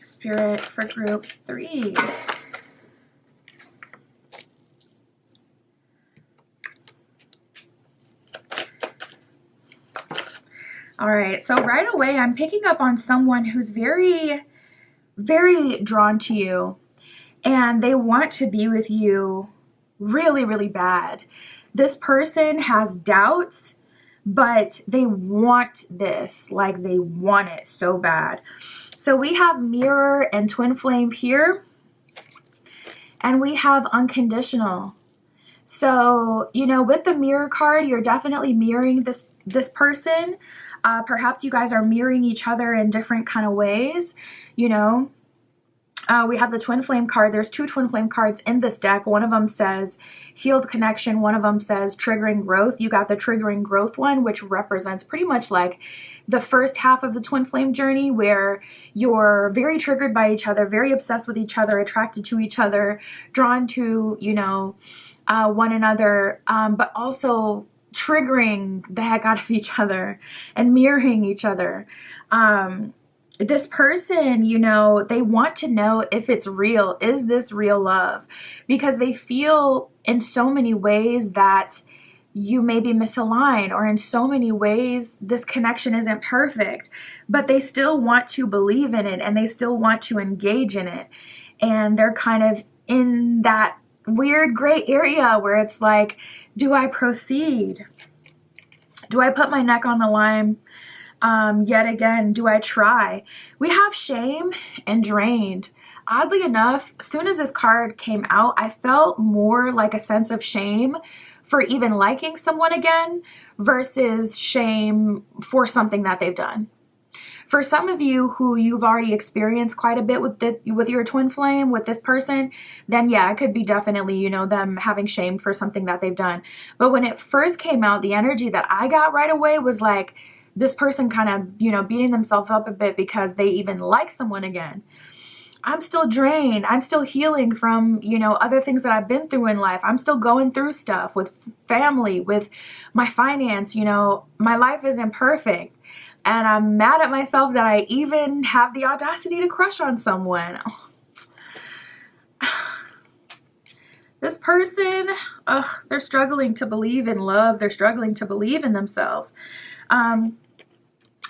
Spirit, for group 3. All right, so right away, I'm picking up on someone who's very, very drawn to you, and they want to be with you really, really bad. This person has doubts, but they want this, like they want it so bad. So we have Mirror and Twin Flame here, and we have Unconditional. So, you know, with the Mirror card, you're definitely mirroring this person. Perhaps you guys are mirroring each other in different kind of ways, you know. We have the twin flame card. There's 2 twin flame cards in this deck. One of them says healed connection. One of them says triggering growth. You got the triggering growth one, which represents pretty much like the first half of the twin flame journey, where you're very triggered by each other, very obsessed with each other, attracted to each other, drawn to, you know, one another, but also triggering the heck out of each other and mirroring each other. This person, you know, they want to know if it's real. Is this real love? Because they feel in so many ways that you may be misaligned, or in so many ways this connection isn't perfect, but they still want to believe in it and they still want to engage in it. And they're kind of in that weird gray area where it's like, do I proceed? Do I put my neck on the line? Yet again, do I try? We have shame and drained. Oddly enough, as soon as this card came out, I felt more like a sense of shame for even liking someone again versus shame for something that they've done. For some of you who you've already experienced quite a bit with your twin flame, with this person, then yeah, it could be definitely, you know, them having shame for something that they've done. But when it first came out, the energy that I got right away was like, this person kind of, you know, beating themselves up a bit because they even like someone again. I'm still drained. I'm still healing from, you know, other things that I've been through in life. I'm still going through stuff with family, with my finance. You know, my life isn't perfect. And I'm mad at myself that I even have the audacity to crush on someone. This person, they're struggling to believe in love. They're struggling to believe in themselves.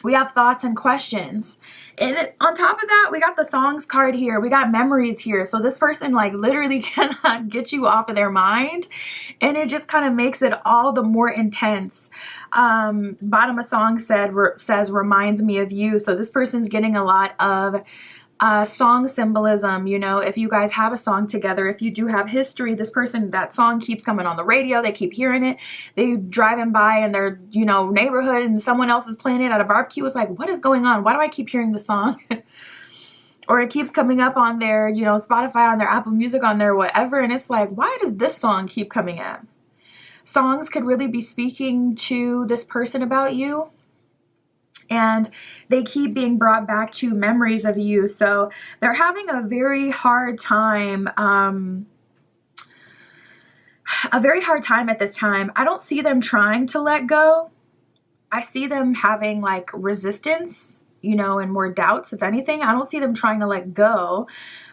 We have thoughts and questions. And on top of that, we got the songs card here. We got memories here. So this person like literally cannot get you off of their mind. And it just kind of makes it all the more intense. Bottom of song says reminds me of you. So this person's getting a lot of song symbolism. You know, if you guys have a song together, if you do have history, this person, that song keeps coming on the radio, they keep hearing it, they driving by in their, you know, neighborhood and someone else is playing it at a barbecue. It's like, what is going on? Why do I keep hearing the song? Or it keeps coming up on their, you know, Spotify, on their Apple Music, on their whatever, and it's like, why does this song keep coming up? Songs could really be speaking to this person about you. And they keep being brought back to memories of you. So they're having a very hard time, at this time. I don't see them trying to let go. I see them having like resistance, you know, and more doubts, if anything. I don't see them trying to let go.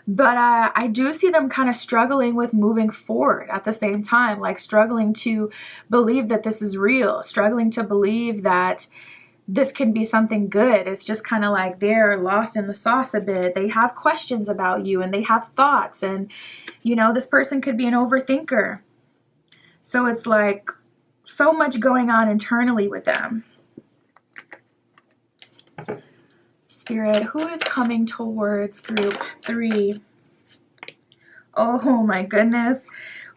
But I do see them kind of struggling with moving forward at the same time, like struggling to believe that this is real, struggling to believe that this can be something good. It's just kind of like they're lost in the sauce a bit. They have questions about you and they have thoughts, and you know, this person could be an overthinker. So it's like so much going on internally with them. Spirit, who is coming towards group 3? Oh my goodness.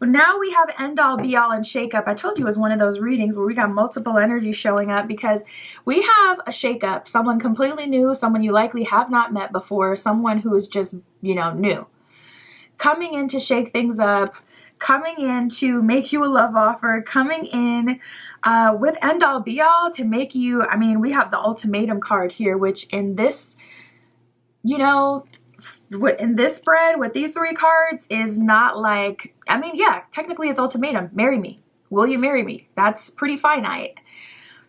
Well, now we have end all be all and shakeup. I told you it was one of those readings where we got multiple energies showing up because we have a shakeup, someone completely new, someone you likely have not met before, someone who is just, you know, new. Coming in to shake things up, coming in to make you a love offer, coming in with end all be all to make you, I mean, we have the ultimatum card here, which in this, you know, in this spread with these 3 cards is not like, I mean, yeah, technically it's ultimatum. Marry me. Will you marry me? That's pretty finite.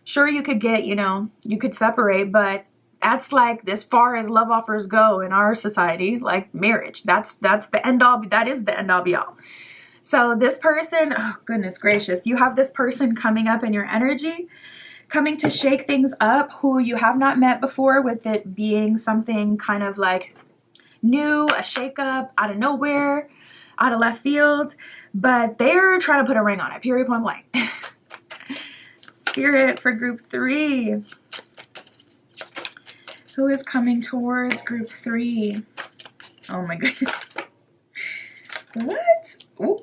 Sure, you could get, you know, you could separate, but that's like as far as love offers go in our society, like marriage. That's the end all, that is the end all be all. So this person, oh goodness gracious, you have this person coming up in your energy, coming to shake things up, who you have not met before, with it being something kind of like new, a shakeup out of nowhere, out of left field, but they're trying to put a ring on it, period, point blank. Spirit for group 3. Who is coming towards group 3? Oh my goodness. What? Ooh.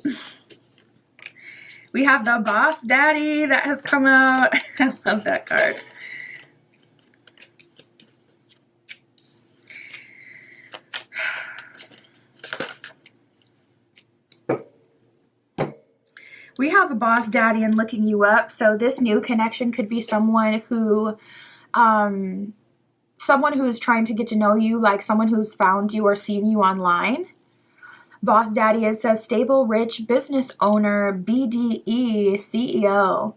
We have the boss daddy that has come out. I love that card. We have a boss daddy and looking you up. So this new connection could be someone who is trying to get to know you, like someone who's found you or seen you online. Boss daddy, it says stable, rich, business owner, BDE, CEO.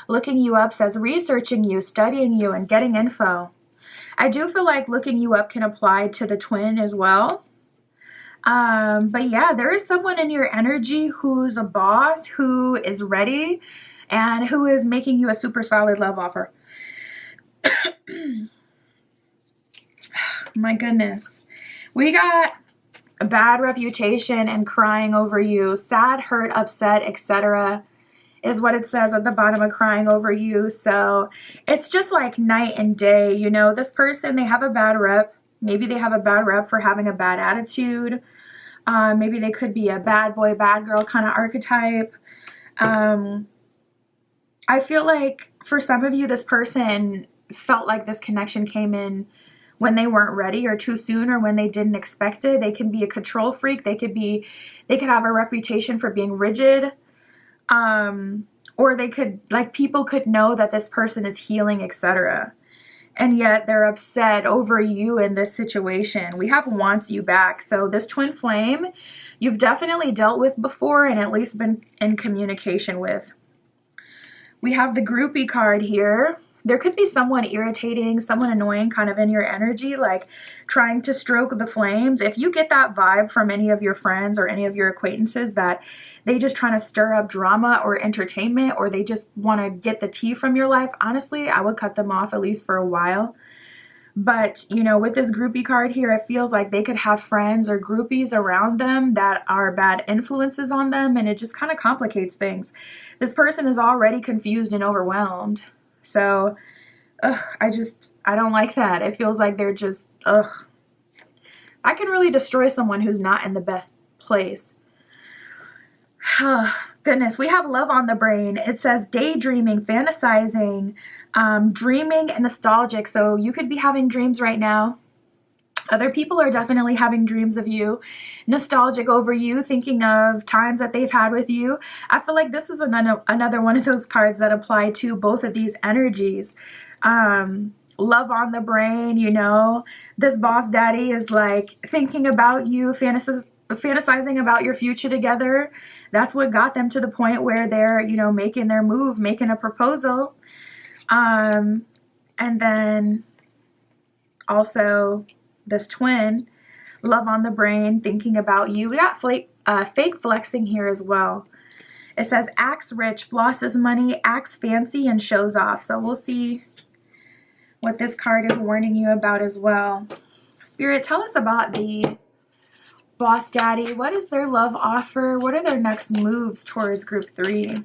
Looking you up says researching you, studying you, and getting info. I do feel like looking you up can apply to the twin as well. But yeah, there is someone in your energy who's a boss, who is ready, and who is making you a super solid love offer. My goodness. We got a bad reputation and crying over you, sad, hurt, upset, etc. is what it says at the bottom of crying over you. So it's just like night and day. You know, this person, they have a bad rep. Maybe they have a bad rep for having a bad attitude. Maybe they could be a bad boy, bad girl kind of archetype. I feel like for some of you, this person felt like this connection came in when they weren't ready or too soon, or when they didn't expect it. They can be a control freak. They could have a reputation for being rigid. Or they could, like, people could know that this person is healing, etc. And yet they're upset over you in this situation. We have wants you back. So this twin flame, you've definitely dealt with before and at least been in communication with. We have the groupie card here. There could be someone irritating, someone annoying kind of in your energy, like trying to stroke the flames. If you get that vibe from any of your friends or any of your acquaintances that they just trying to stir up drama or entertainment, or they just want to get the tea from your life, honestly, I would cut them off at least for a while. But, you know, with this groupie card here, it feels like they could have friends or groupies around them that are bad influences on them, and it just kind of complicates things. This person is already confused and overwhelmed. So, I don't like that. It feels like they're just, I can really destroy someone who's not in the best place. Goodness, we have love on the brain. It says daydreaming, fantasizing, dreaming, and nostalgic. So you could be having dreams right now. Other people are definitely having dreams of you, nostalgic over you, thinking of times that they've had with you. I feel like this is another one of those cards that apply to both of these energies. Love on the brain, you know. This boss daddy is like thinking about you, fantasizing about your future together. That's what got them to the point where they're, you know, making their move, making a proposal. And then also this twin, love on the brain, thinking about you. We got fake flexing here as well. It says acts rich, flosses money, acts fancy, and shows off. So we'll see what this card is warning you about as well. Spirit, tell us about the boss daddy. What is their love offer? What are their next moves towards group 3?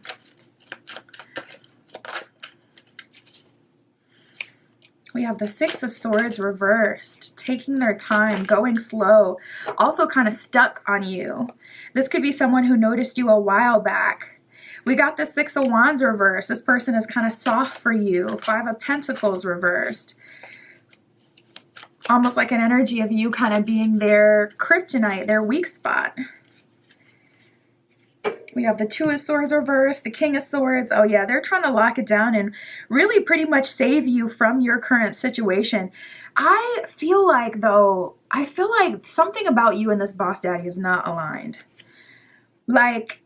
We have the Six of Swords reversed, taking their time, going slow, also kind of stuck on you. This could be someone who noticed you a while back. We got the Six of Wands reversed. This person is kind of soft for you. Five of Pentacles reversed. Almost like an energy of you kind of being their kryptonite, their weak spot. We have the Two of Swords reversed, the King of Swords. Oh yeah, they're trying to lock it down and really pretty much save you from your current situation. I feel like something about you and this boss daddy is not aligned. Like,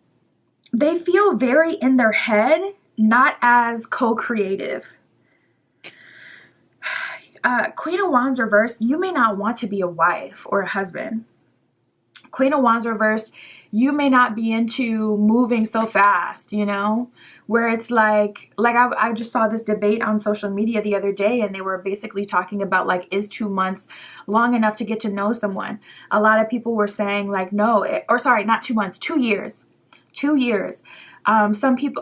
they feel very in their head, not as co-creative. Queen of Wands reversed, you may not want to be a wife or a husband. Queen of Wands reversed, you may not be into moving so fast, you know, where it's like I just saw this debate on social media the other day, and they were basically talking about, like, is 2 months long enough to get to know someone? A lot of people were saying, like, no, not 2 months, 2 years. 2 years. A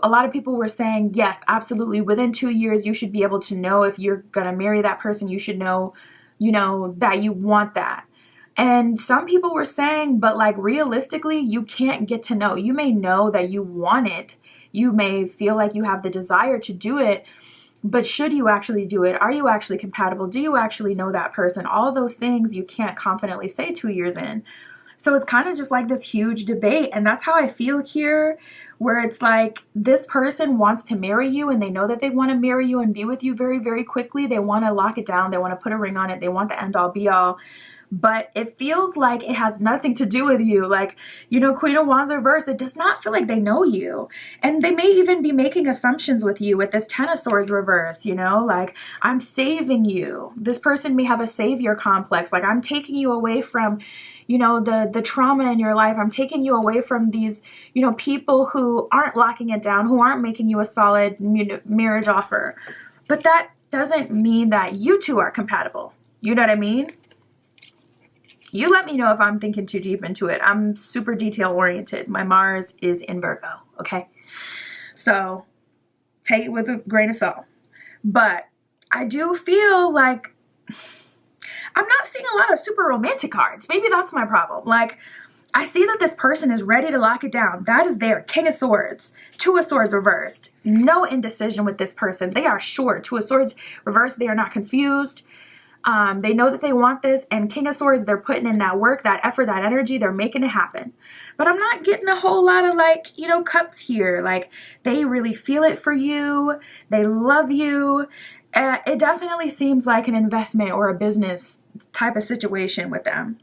lot of people were saying, yes, absolutely. Within 2 years, you should be able to know if you're going to marry that person. You should know, you know, that you want that. And some people were saying, but like realistically, you can't get to know. You may know that you want it. You may feel like you have the desire to do it, but should you actually do it? Are you actually compatible? Do you actually know that person? All those things you can't confidently say 2 years in. So it's kind of just like this huge debate. And that's how I feel here, where it's like this person wants to marry you and they know that they want to marry you and be with you very, very quickly. They want to lock it down. They want to put a ring on it. They want the end all be all. But it feels like it has nothing to do with you. Like, you know, Queen of Wands reverse, it does not feel like they know you. And they may even be making assumptions with you with this Ten of Swords reverse, you know, like, I'm saving you. This person may have a savior complex. Like, I'm taking you away from, you know, the trauma in your life. I'm taking you away from these, you know, people who aren't locking it down, who aren't making you a solid marriage offer. But that doesn't mean that you two are compatible. You know what I mean? You let me know if I'm thinking too deep into it. I'm super detail oriented. My Mars is in Virgo, okay? So take it with a grain of salt. But I do feel like I'm not seeing a lot of super romantic cards. Maybe that's my problem. Like, I see that this person is ready to lock it down. That is their King of Swords, Two of Swords reversed. No indecision with this person. They are sure. Two of Swords reversed. They are not confused. They know that they want this, and King of Swords, they're putting in that work, that effort, that energy. They're making it happen. But I'm not getting a whole lot of, like, you know, cups here. Like, they really feel it for you. They love you. It definitely seems like an investment or a business type of situation with them.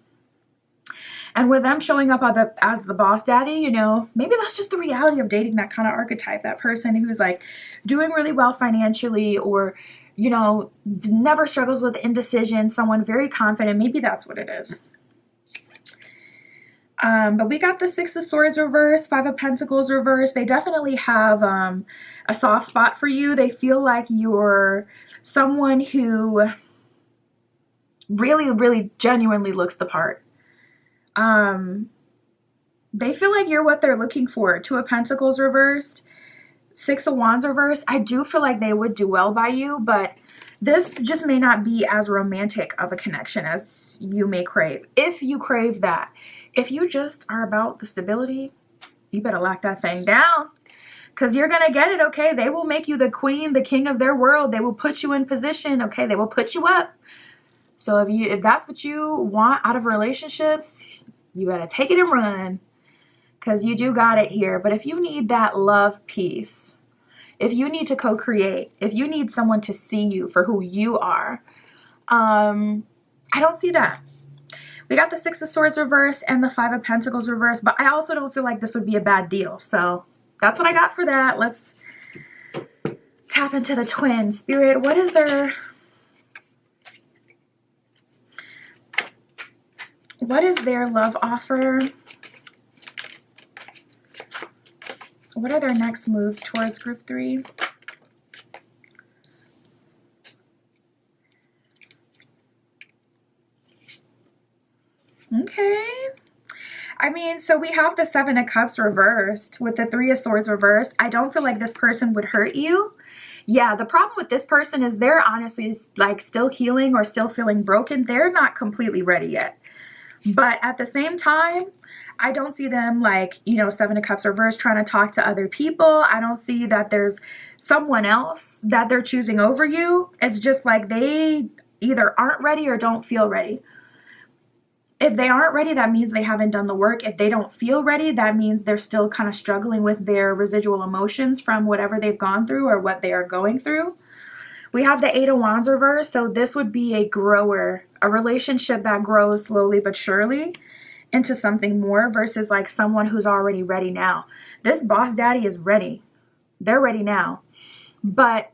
And with them showing up as the boss daddy, you know, maybe that's just the reality of dating that kind of archetype, that person who's like doing really well financially, or, you know, never struggles with indecision, someone very confident. Maybe that's what it is. But we got the Six of Swords reverse, Five of Pentacles reverse. They definitely have a soft spot for you. They feel like you're someone who really, really genuinely looks the part. They feel like you're what they're looking for. Two of Pentacles reversed, Six of Wands reversed. I do feel like they would do well by you, but this just may not be as romantic of a connection as you may crave. If you crave that, if you just are about the stability, you better lock that thing down, because you're going to get it, okay? They will make you the queen, the king of their world. They will put you in position, okay? They will put you up. So if that's what you want out of relationships, you better take it and run, because you do got it here. But if you need that love piece, if you need to co-create, if you need someone to see you for who you are, I don't see that. We got the Six of Swords reverse and the Five of Pentacles reverse, but I also don't feel like this would be a bad deal. So that's what I got for that. Let's tap into the twins. Spirit, what is their love offer? What are their next moves towards group 3? Okay. I mean, so we have the Seven of Cups reversed with the Three of Swords reversed. I don't feel like this person would hurt you. Yeah, the problem with this person is they're honestly like still healing or still feeling broken. They're not completely ready yet. But at the same time, I don't see them like, you know, Seven of Cups reversed trying to talk to other people. I don't see that there's someone else that they're choosing over you. It's just like they either aren't ready or don't feel ready. If they aren't ready, that means they haven't done the work. If they don't feel ready, that means they're still kind of struggling with their residual emotions from whatever they've gone through or what they are going through. We have the Eight of Wands reverse, so this would be a grower, a relationship that grows slowly but surely into something more versus like someone who's already ready now. This boss daddy is ready. They're ready now. But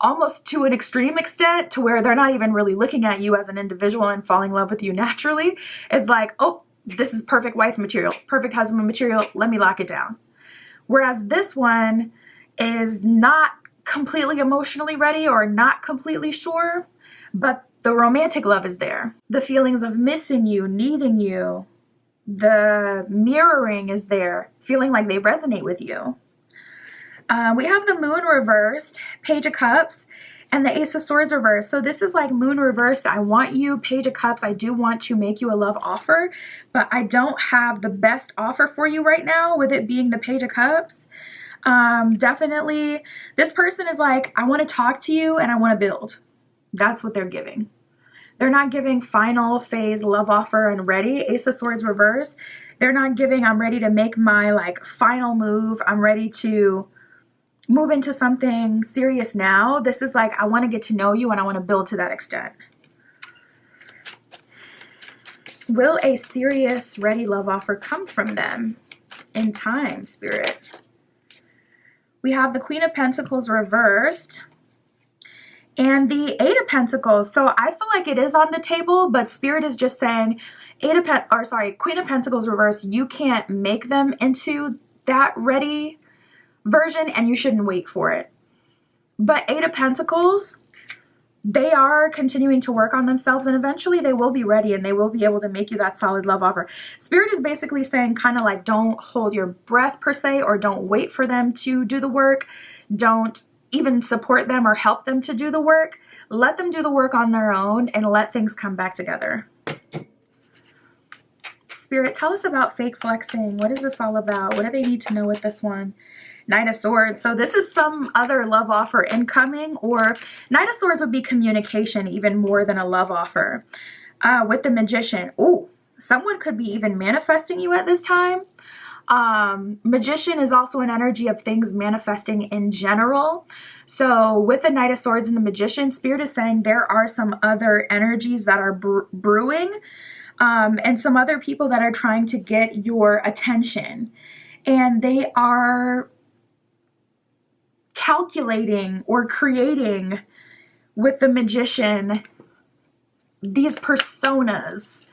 almost to an extreme extent to where they're not even really looking at you as an individual and falling in love with you naturally. It's like, oh, this is perfect wife material, perfect husband material. Let me lock it down. Whereas this one is not completely emotionally ready or not completely sure, but the romantic love is there. The feelings of missing you, needing you, the mirroring is there, feeling like they resonate with you. We have the Moon reversed, Page of Cups, and the Ace of Swords reversed. So this is like Moon reversed. I want you, Page of Cups. I do want to make you a love offer, but I don't have the best offer for you right now with it being the Page of Cups. Definitely, this person is like, I want to talk to you and I want to build. That's what they're giving. They're not giving final phase love offer and ready. Ace of Swords reverse. They're not giving, I'm ready to make my like final move. I'm ready to move into something serious now. This is like, I want to get to know you and I want to build to that extent. Will a serious ready love offer come from them in time, Spirit? We have the Queen of Pentacles reversed and the Eight of Pentacles. So I feel like it is on the table, but Spirit is just saying Queen of Pentacles reversed. You can't make them into that ready version and you shouldn't wait for it. But Eight of Pentacles, they are continuing to work on themselves and eventually they will be ready and they will be able to make you that solid love offer. Spirit is basically saying kind of like, don't hold your breath per se, or don't wait for them to do the work. Don't even support them or help them to do the work. Let them do the work on their own and let things come back together. Spirit, tell us about fake flexing. What is this all about? What do they need to know with this one? Knight of Swords. So this is some other love offer incoming, or Knight of Swords would be communication even more than a love offer. With the Magician. Oh, someone could be even manifesting you at this time. Magician is also an energy of things manifesting in general. So with the Knight of Swords and the Magician, Spirit is saying there are some other energies that are brewing, and some other people that are trying to get your attention. And they are calculating or creating with the Magician these personas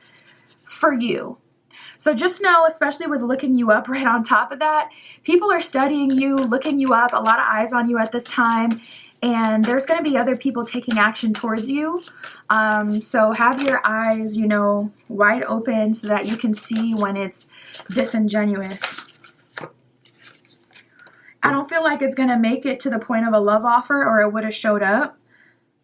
for you. So just know, especially with looking you up right on top of that, people are studying you, looking you up, a lot of eyes on you at this time, and there's going to be other people taking action towards you. So have your eyes, you know, wide open so that you can see when it's disingenuous. I don't feel like it's going to make it to the point of a love offer, or it would have showed up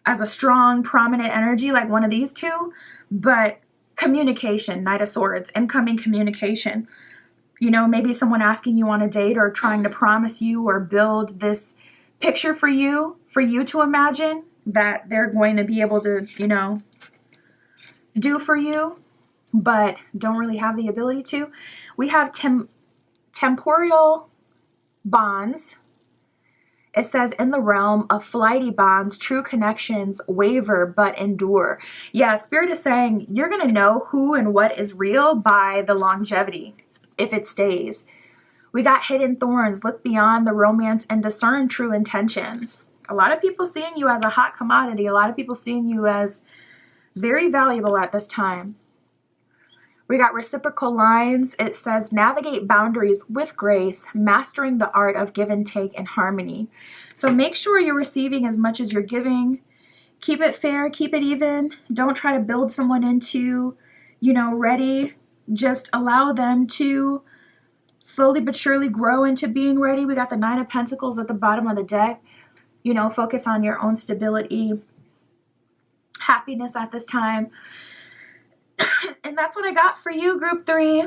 as a strong, prominent energy like one of these two. But communication, Knight of Swords, incoming communication. You know, maybe someone asking you on a date or trying to promise you or build this picture for you to imagine that they're going to be able to, you know, do for you, but don't really have the ability to. We have temporal bonds. It says, in the realm of flighty bonds, true connections waver but endure. Yeah, Spirit is saying you're going to know who and what is real by the longevity, if it stays. We got hidden thorns. Look beyond the romance and discern true intentions. A lot of people seeing you as a hot commodity. A lot of people seeing you as very valuable at this time. We got reciprocal lines. It says, navigate boundaries with grace, mastering the art of give and take in harmony. So make sure you're receiving as much as you're giving. Keep it fair, keep it even. Don't try to build someone into, you know, ready. Just allow them to slowly but surely grow into being ready. We got the Nine of Pentacles at the bottom of the deck. You know, focus on your own stability, happiness at this time. And that's what I got for you, Group 3.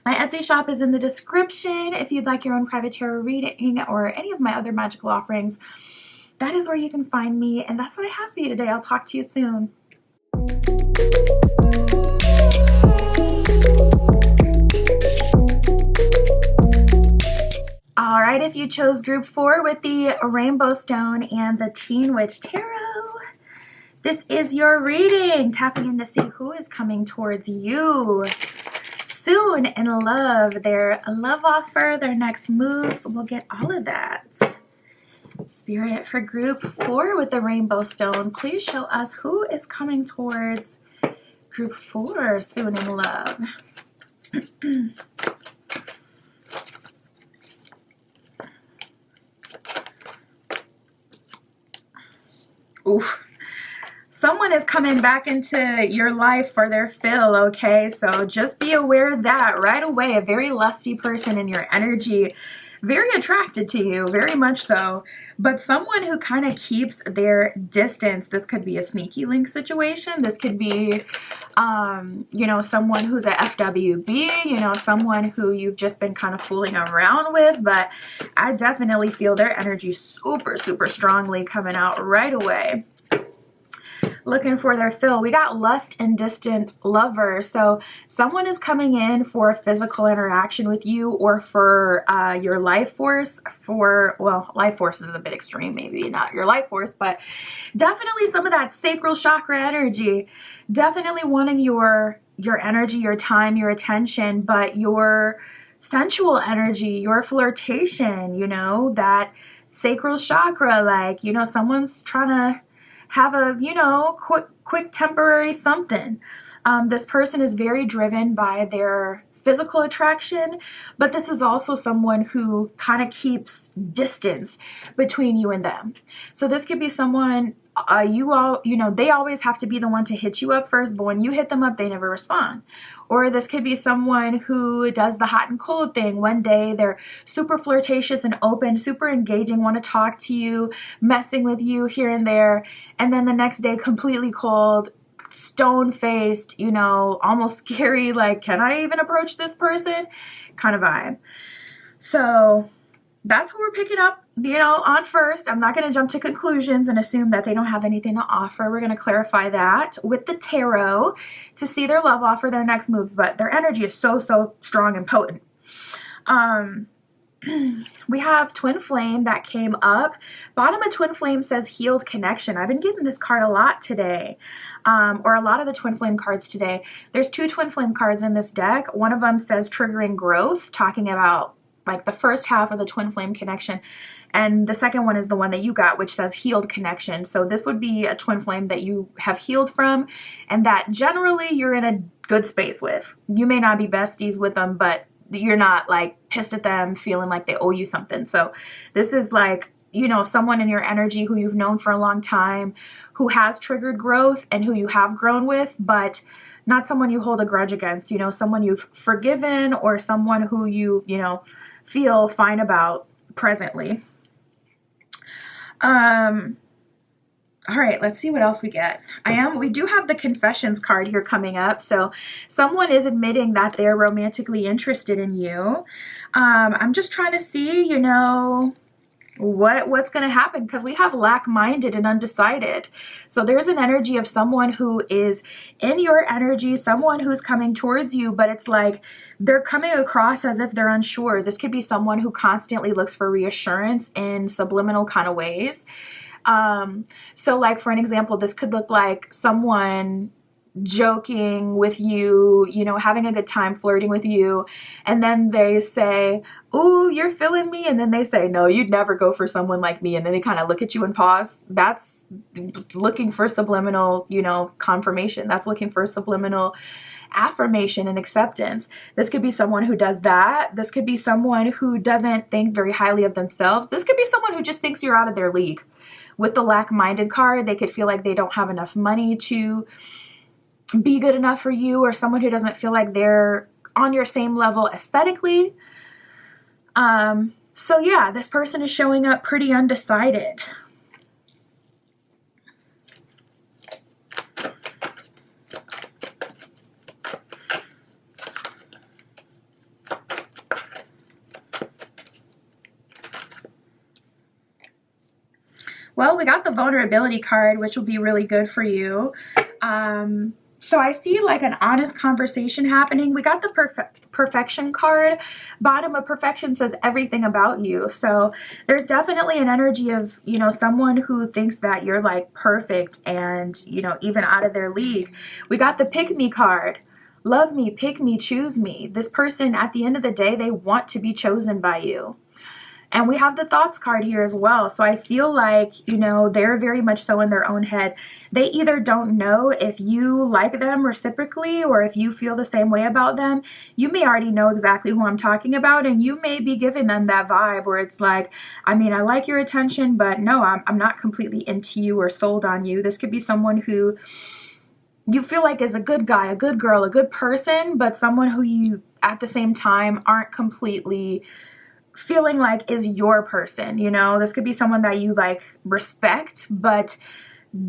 My Etsy shop is in the description. If you'd like your own private tarot reading or any of my other magical offerings, that is where you can find me. And that's what I have for you today. I'll talk to you soon. All right, if you chose Group 4 with the Rainbow Stone and the Teen Witch Tarot, this is your reading, tapping in to see who is coming towards you soon in love, their love offer, their next moves. We'll get all of that. Spirit, for Group 4 with the Rainbow Stone, please show us who is coming towards Group 4 soon in love. Oof. Someone is coming back into your life for their fill, okay? So just be aware of that right away. A very lusty person in your energy, very attracted to you, very much so. But someone who kind of keeps their distance. This could be a sneaky link situation. This could be, you know, someone who's a FWB, you know, someone who you've just been kind of fooling around with. But I definitely feel their energy super, super strongly coming out right away. looking for their fill. We got lust and distant lover. So someone is coming in for a physical interaction with you, or for your life force. Well, life force is a bit extreme, maybe not your life force, but definitely some of that sacral chakra energy. Definitely wanting your energy, your time, your attention, but your sensual energy, your flirtation, you know, that sacral chakra, like, you know, someone's trying to have a, you know, quick temporary something. This person is very driven by their physical attraction, but this is also someone who kind of keeps distance between you and them. So this could be someone, they always have to be the one to hit you up first, but when you hit them up, they never respond. Or this could be someone who does the hot and cold thing. One day they're super flirtatious and open, super engaging, want to talk to you, messing with you here and there, and then the next day completely cold, stone-faced, you know, almost scary, like, can I even approach this person kind of vibe. So that's who we're picking up, you know, on first. I'm not going to jump to conclusions and assume that they don't have anything to offer. We're going to clarify that with the tarot to see their love offer, their next moves, but their energy is so strong and potent. We have Twin Flame that came up. Bottom of Twin Flame says healed connection. I've been getting this card a lot today, or a lot of the Twin Flame cards today. There's 2 Twin Flame cards in this deck. One of them says triggering growth, talking about like the first half of the Twin Flame connection. And the second one is the one that you got, which says healed connection. So this would be a Twin Flame that you have healed from, and that generally you're in a good space with. You may not be besties with them, but you're not like pissed at them, feeling like they owe you something. So this is like, you know, someone in your energy who you've known for a long time, who has triggered growth and who you have grown with, but not someone you hold a grudge against, you know, someone you've forgiven, or someone who you know, feel fine about presently. All right, let's see what else we get. We do have the confessions card here coming up. So someone is admitting that they're romantically interested in you. I'm just trying to see, you know, what's going to happen, because we have lack-minded and undecided. So there's an energy of someone who is in your energy, someone who's coming towards you, but it's like they're coming across as if they're unsure. This could be someone who constantly looks for reassurance in subliminal kind of ways. So like, for an example, this could look like someone joking with you, you know, having a good time, flirting with you, and then they say, "Ooh, you're feeling me," and then they say, "No, you'd never go for someone like me," and then they kind of look at you and pause. That's looking for subliminal, you know, confirmation. That's looking for subliminal affirmation and acceptance. This could be someone who does that. This could be someone who doesn't think very highly of themselves. This could be someone who just thinks you're out of their league. With the lack-minded card, they could feel like they don't have enough money to be good enough for you, or someone who doesn't feel like they're on your same level aesthetically. So yeah, this person is showing up pretty undecided. Well, we got the vulnerability card, which will be really good for you. So I see like an honest conversation happening. We got the perfection card. Bottom of perfection says everything about you. So there's definitely an energy of, you know, someone who thinks that you're like perfect and, you know, even out of their league. We got the pick me card. Love me, pick me, choose me. This person, at the end of the day, they want to be chosen by you. And we have the thoughts card here as well. So I feel like, you know, they're very much so in their own head. They either don't know if you like them reciprocally, or if you feel the same way about them. You may already know exactly who I'm talking about, and you may be giving them that vibe where it's like, I mean, I like your attention, but no, I'm not completely into you or sold on you. This could be someone who you feel like is a good guy, a good girl, a good person, but someone who you at the same time aren't completely feeling like is your person. You know, this could be someone that you like respect, but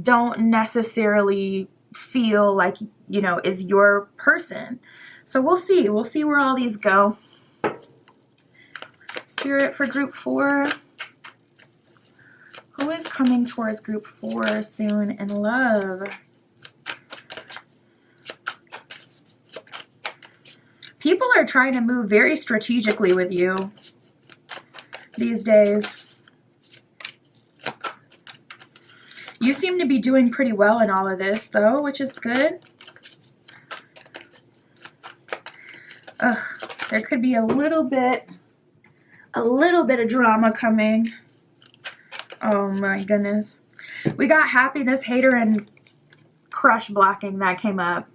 don't necessarily feel like, you know, is your person. So we'll see where all these go. Spirit for group 4. Who is coming towards group 4 soon in love? People are trying to move very strategically with you these days. You seem to be doing pretty well in all of this, though, which is good. Ugh, there could be a little bit of drama coming. Oh my goodness. We got happiness, hater, and crush blocking that came up.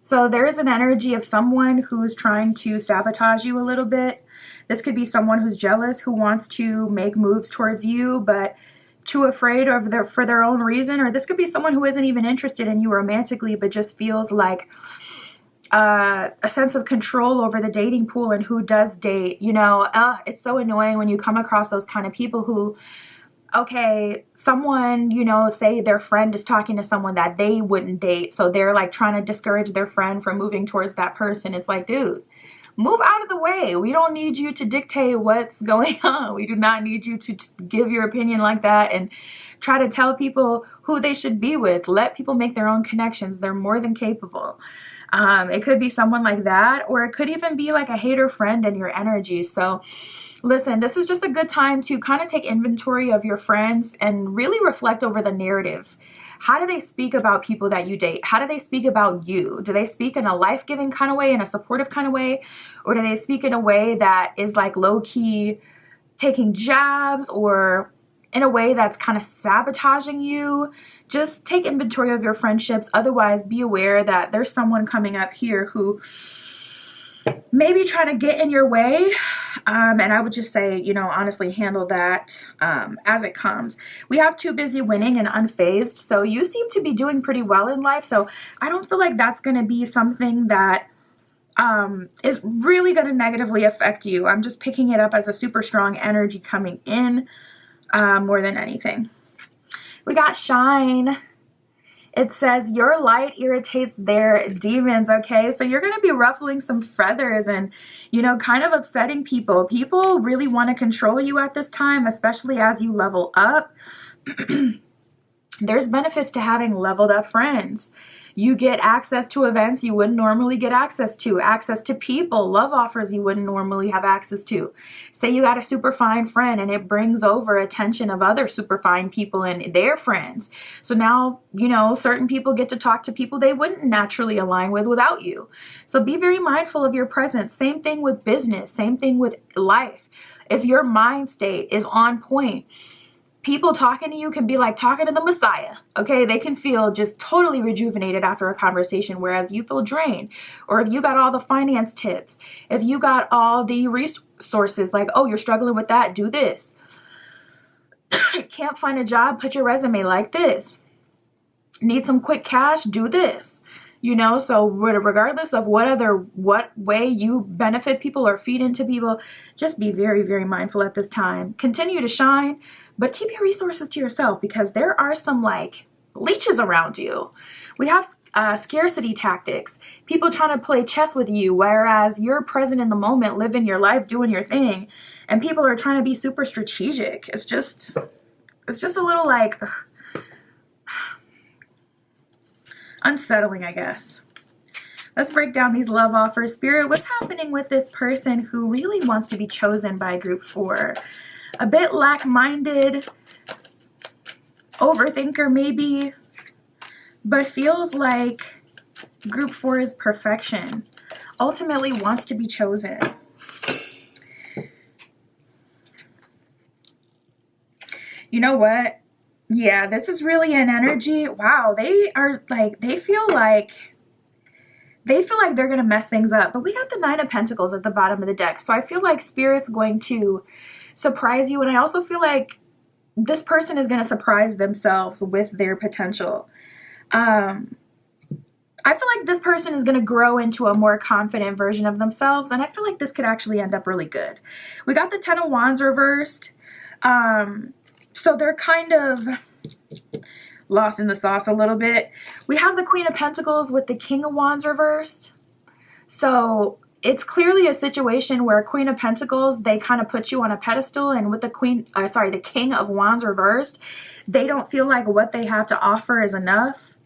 So there is an energy of someone who's trying to sabotage you a little bit. This could be someone who's jealous, who wants to make moves towards you, but too afraid of for their own reason. Or this could be someone who isn't even interested in you romantically, but just feels like a sense of control over the dating pool and who does date. You know, it's so annoying when you come across those kind of people who, okay, someone, you know, say their friend is talking to someone that they wouldn't date, so they're like trying to discourage their friend from moving towards that person. It's like, dude, move out of the way. We don't need you to dictate what's going on. We do not need you to give your opinion like that and try to tell people who they should be with. Let people make their own connections. They're more than capable. It could be someone like that, or it could even be like a hater friend in your energy. So listen, this is just a good time to kind of take inventory of your friends and really reflect over the narrative. How do they speak about people that you date? How do they speak about you? Do they speak in a life-giving kind of way, in a supportive kind of way? Or do they speak in a way that is like low-key taking jabs, or in a way that's kind of sabotaging you? Just take inventory of your friendships. Otherwise, be aware that there's someone coming up here who maybe trying to get in your way. And I would just say, you know, honestly, handle that as it comes. We have too busy winning and unfazed. So you seem to be doing pretty well in life. So I don't feel like that's going to be something that is really going to negatively affect you. I'm just picking it up as a super strong energy coming in more than anything. We got shine. It says your light irritates their demons, okay? So you're going to be ruffling some feathers and, you know, kind of upsetting people. People really want to control you at this time, especially as you level up. There's benefits to having leveled up friends. You get access to events you wouldn't normally get access to people, love offers you wouldn't normally have access to. Say you got a super fine friend and it brings over attention of other super fine people and their friends. So now, you know, certain people get to talk to people they wouldn't naturally align with without you. So be very mindful of your presence. Same thing with business, same thing with life. If your mind state is on point, people talking to you can be like talking to the Messiah, okay? They can feel just totally rejuvenated after a conversation, whereas you feel drained. Or if you got all the finance tips, if you got all the resources, like, oh, you're struggling with that, do this. Can't find a job, put your resume like this. Need some quick cash, do this. You know, so regardless of what way you benefit people or feed into people, just be very, very mindful at this time. Continue to shine, but keep your resources to yourself because there are some like leeches around you. We have scarcity tactics, people trying to play chess with you, whereas you're present in the moment, living your life, doing your thing, and people are trying to be super strategic. It's just a little like unsettling, I guess. Let's break down these love offers. Spirit, what's happening with this person who really wants to be chosen by group 4? A bit lack-minded, overthinker maybe, but feels like group 4 is perfection. Ultimately wants to be chosen. You know what? Yeah, this is really an energy. Wow, they feel like they're going to mess things up. But we got the 9 of Pentacles at the bottom of the deck. So I feel like Spirit's going to surprise you. And I also feel like this person is going to surprise themselves with their potential. I feel like this person is going to grow into a more confident version of themselves. And I feel like this could actually end up really good. We got the 10 of Wands reversed. So they're kind of lost in the sauce a little bit. We have the Queen of Pentacles with the King of Wands reversed. So it's clearly a situation where Queen of Pentacles, they kind of put you on a pedestal, and with the the King of Wands reversed, they don't feel like what they have to offer is enough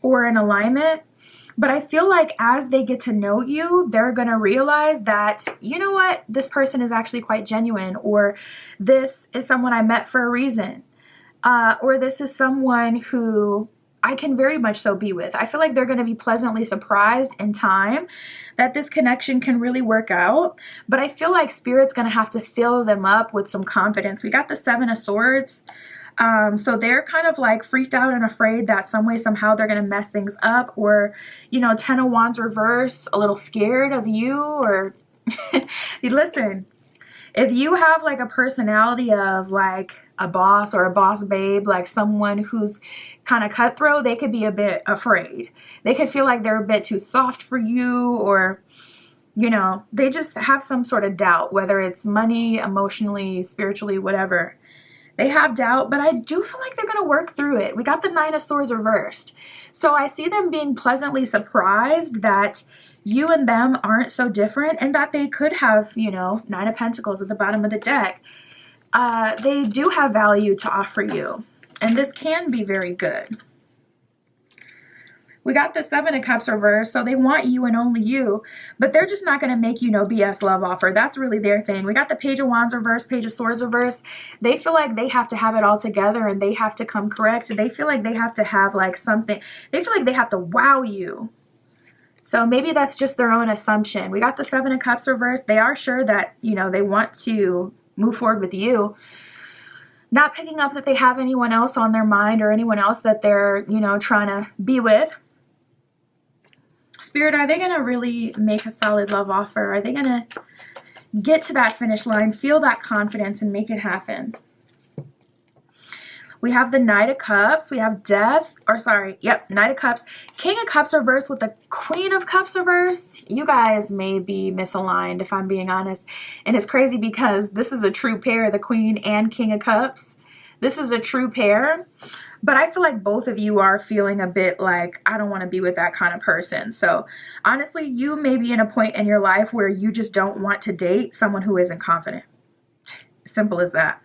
or in alignment. But I feel like as they get to know you, they're going to realize that, you know what, this person is actually quite genuine, or this is someone I met for a reason, or this is someone who I can very much so be with. I feel like they're going to be pleasantly surprised in time that this connection can really work out. But I feel like Spirit's going to have to fill them up with some confidence. We got the Seven of Swords. So they're kind of like freaked out and afraid that some way, somehow they're going to mess things up, or, you know, Ten of Wands reverse, a little scared of you, or listen, if you have like a personality of like a boss or a boss babe, like someone who's kind of cutthroat, they could be a bit afraid. They could feel like they're a bit too soft for you, or, you know, they just have some sort of doubt, whether it's money, emotionally, spiritually, whatever. They have doubt, but I do feel like they're going to work through it. We got the Nine of Swords reversed. So I see them being pleasantly surprised that you and them aren't so different, and that they could have, you know, Nine of Pentacles at the bottom of the deck. They do have value to offer you, and this can be very good. We got the Seven of Cups reversed, so they want you and only you, but they're just not going to make you no BS love offer. That's really their thing. We got the Page of Wands reversed, Page of Swords reversed. They feel like they have to have it all together, and they have to come correct. They feel like they have to have like something. They feel like they have to wow you. So maybe that's just their own assumption. We got the Seven of Cups reversed. They are sure that, you know, they want to move forward with you. Not picking up that they have anyone else on their mind, or anyone else that they're, you know, trying to be with. Spirit, are they going to really make a solid love offer? Are they going to get to that finish line, feel that confidence, and make it happen? We have the Knight of Cups. We have Death, or sorry, yep, Knight of Cups. King of Cups reversed with the Queen of Cups reversed. You guys may be misaligned, if I'm being honest. And it's crazy because this is a true pair, the Queen and King of Cups. This is a true pair. But I feel like both of you are feeling a bit like, I don't want to be with that kind of person. So honestly, you may be in a point in your life where you just don't want to date someone who isn't confident. Simple as that.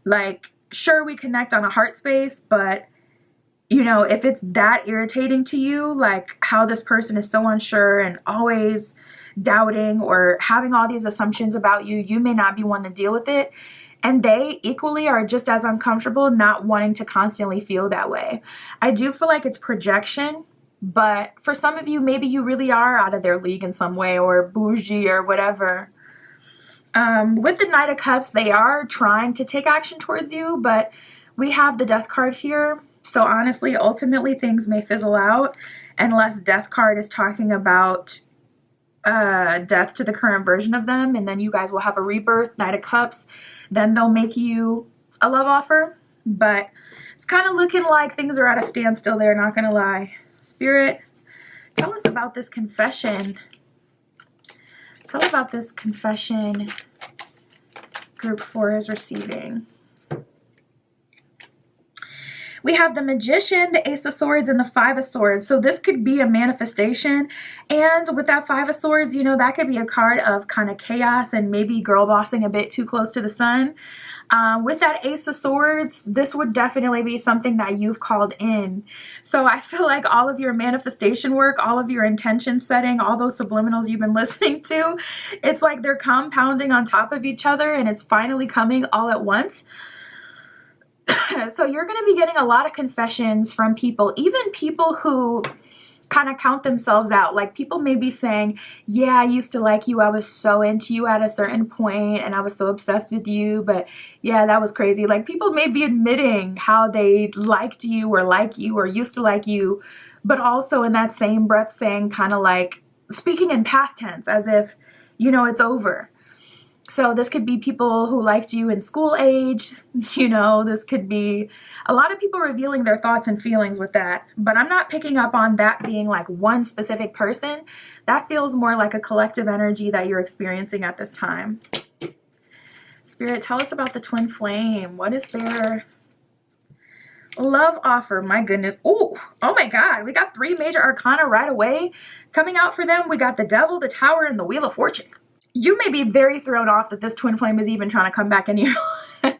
Like, sure, we connect on a heart space, but, you know, if it's that irritating to you, like how this person is so unsure and always doubting or having all these assumptions about you, you may not be one to deal with it. And they equally are just as uncomfortable not wanting to constantly feel that way. I do feel like it's projection, but for some of you, maybe you really are out of their league in some way, or bougie or whatever. With the Knight of Cups, they are trying to take action towards you, but we have the Death card here. So honestly, ultimately, things may fizzle out unless Death card is talking about death to the current version of them, and then you guys will have a rebirth, Knight of Cups. Then they'll make you a love offer, but it's kind of looking like things are at a standstill there, not gonna lie. Spirit, tell us about this confession. Tell about this confession group 4 is receiving. We have the Magician, the Ace of Swords, and the Five of Swords. So this could be a manifestation. And with that Five of Swords, you know, that could be a card of kind of chaos and maybe girl bossing a bit too close to the sun. With that Ace of Swords, this would definitely be something that you've called in. So I feel like all of your manifestation work, all of your intention setting, all those subliminals you've been listening to, it's like they're compounding on top of each other, and it's finally coming all at once. So you're going to be getting a lot of confessions from people, even people who kind of count themselves out. Like, people may be saying, yeah, I used to like you. I was so into you at a certain point, and I was so obsessed with you. But yeah, that was crazy. Like, people may be admitting how they liked you or used to like you, but also in that same breath saying, kind of like speaking in past tense as if, you know, it's over. So this could be people who liked you in school age, you know, this could be a lot of people revealing their thoughts and feelings with that. But I'm not picking up on that being like one specific person. That feels more like a collective energy that you're experiencing at this time. Spirit, tell us about the twin flame. What is their love offer? My goodness. Oh my God. We got 3 major arcana right away coming out for them. We got the Devil, the Tower, and the Wheel of Fortune. You may be very thrown off that this twin flame is even trying to come back in your life.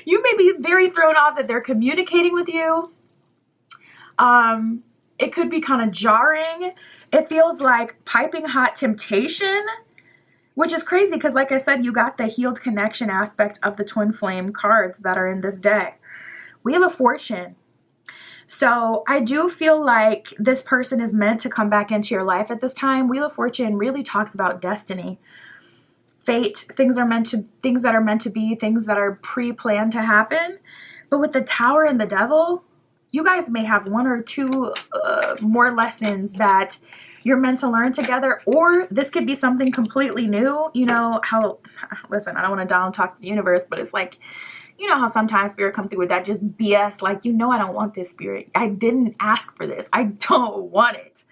You may be very thrown off that they're communicating with you. It could be kind of jarring. It feels like piping hot temptation, which is crazy because, like I said, you got the healed connection aspect of the twin flame cards that are in this deck. Wheel of Fortune. So I do feel like this person is meant to come back into your life at this time. Wheel of Fortune really talks about destiny, fate, things that are meant to be, things that are pre-planned to happen. But with the Tower and the Devil, you guys may have one or two more lessons that you're meant to learn together, or this could be something completely new. You know how, listen, I don't want to down talk the universe, but it's like, you know how sometimes spirit come through with that just BS, like, you know, I don't want this, spirit. I didn't ask for this. I don't want it.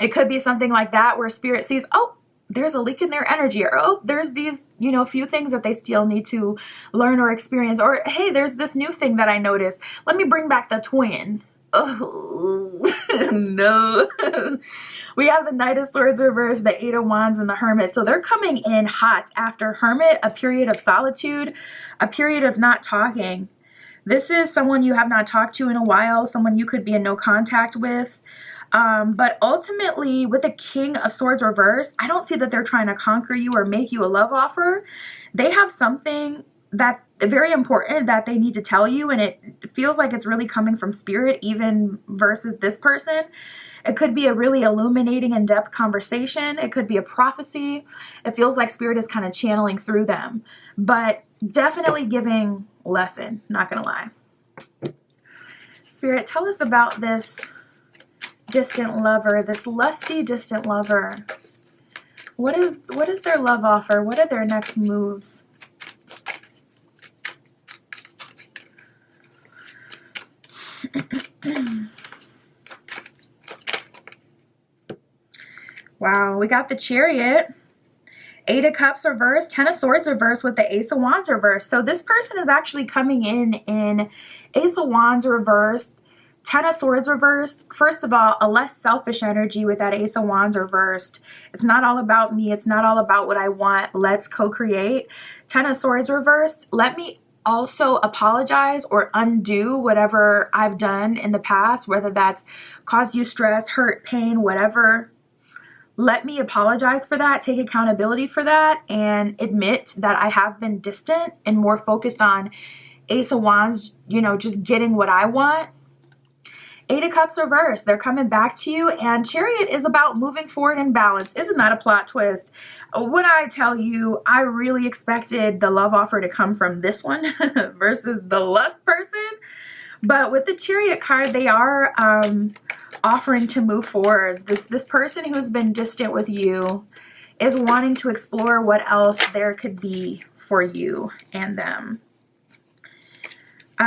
It could be something like that where spirit sees, oh, there's a leak in their energy, or, oh, there's these, you know, few things that they still need to learn or experience, or, hey, there's this new thing that I noticed. Let me bring back the twin. Oh, no. We have the Knight of Swords reversed, the Eight of Wands, and the Hermit. So they're coming in hot after Hermit, a period of solitude, a period of not talking. This is someone you have not talked to in a while, someone you could be in no contact with. But ultimately, with the King of Swords reversed, I don't see that they're trying to conquer you or make you a love offer. They have something that very important that they need to tell you, and it feels like it's really coming from spirit, even versus this person. It could be a really illuminating, in-depth conversation. It could be a prophecy. It feels like spirit is kind of channeling through them, but definitely giving lesson, not gonna lie. Spirit, tell us about this distant lover, this lusty distant lover. What is their love offer? What are their next moves? Wow, we got the Chariot, Eight of Cups reversed, Ten of Swords reversed with the Ace of Wands reversed. So this person is actually coming in Ace of Wands reversed, Ten of Swords reversed. First of all, a less selfish energy with that Ace of Wands reversed. It's not all about me. It's not all about what I want. Let's co-create. Ten of Swords reversed. Let me also apologize or undo whatever I've done in the past, whether that's caused you stress, hurt, pain, whatever. Let me apologize for that, take accountability for that, and admit that I have been distant and more focused on Ace of Wands, you know, just getting what I want. Eight of Cups reversed. They're coming back to you, and Chariot is about moving forward in balance. Isn't that a plot twist? When I tell you, I really expected the love offer to come from this one versus the lust person. But with the Chariot card, they are offering to move forward. This person who has been distant with you is wanting to explore what else there could be for you and them.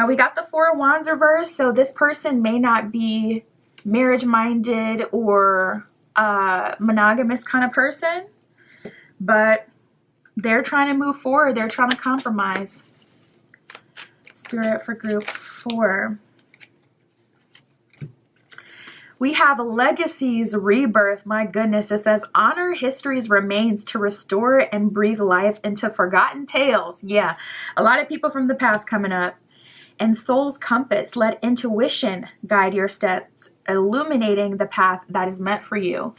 We got the Four of Wands reversed, so this person may not be marriage-minded or monogamous kind of person, but they're trying to move forward. They're trying to compromise. Spirit for group 4. We have Legacies Rebirth. My goodness, it says honor history's remains to restore and breathe life into forgotten tales. Yeah, a lot of people from the past coming up. And Soul's Compass, let intuition guide your steps, illuminating the path that is meant for you.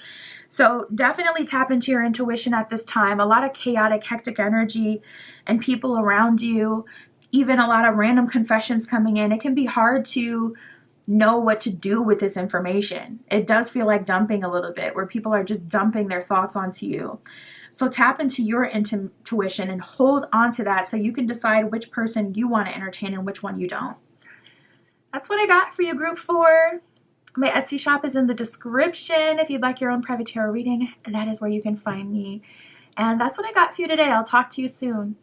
So definitely tap into your intuition at this time. A lot of chaotic, hectic energy and people around you, even a lot of random confessions coming in. It can be hard to know what to do with this information. It does feel like dumping a little bit, where people are just dumping their thoughts onto you. So tap into your intuition and hold on to that so you can decide which person you want to entertain and which one you don't. That's what I got for you, group 4. My Etsy shop is in the description. If you'd like your own private tarot reading, that is where you can find me. And that's what I got for you today. I'll talk to you soon.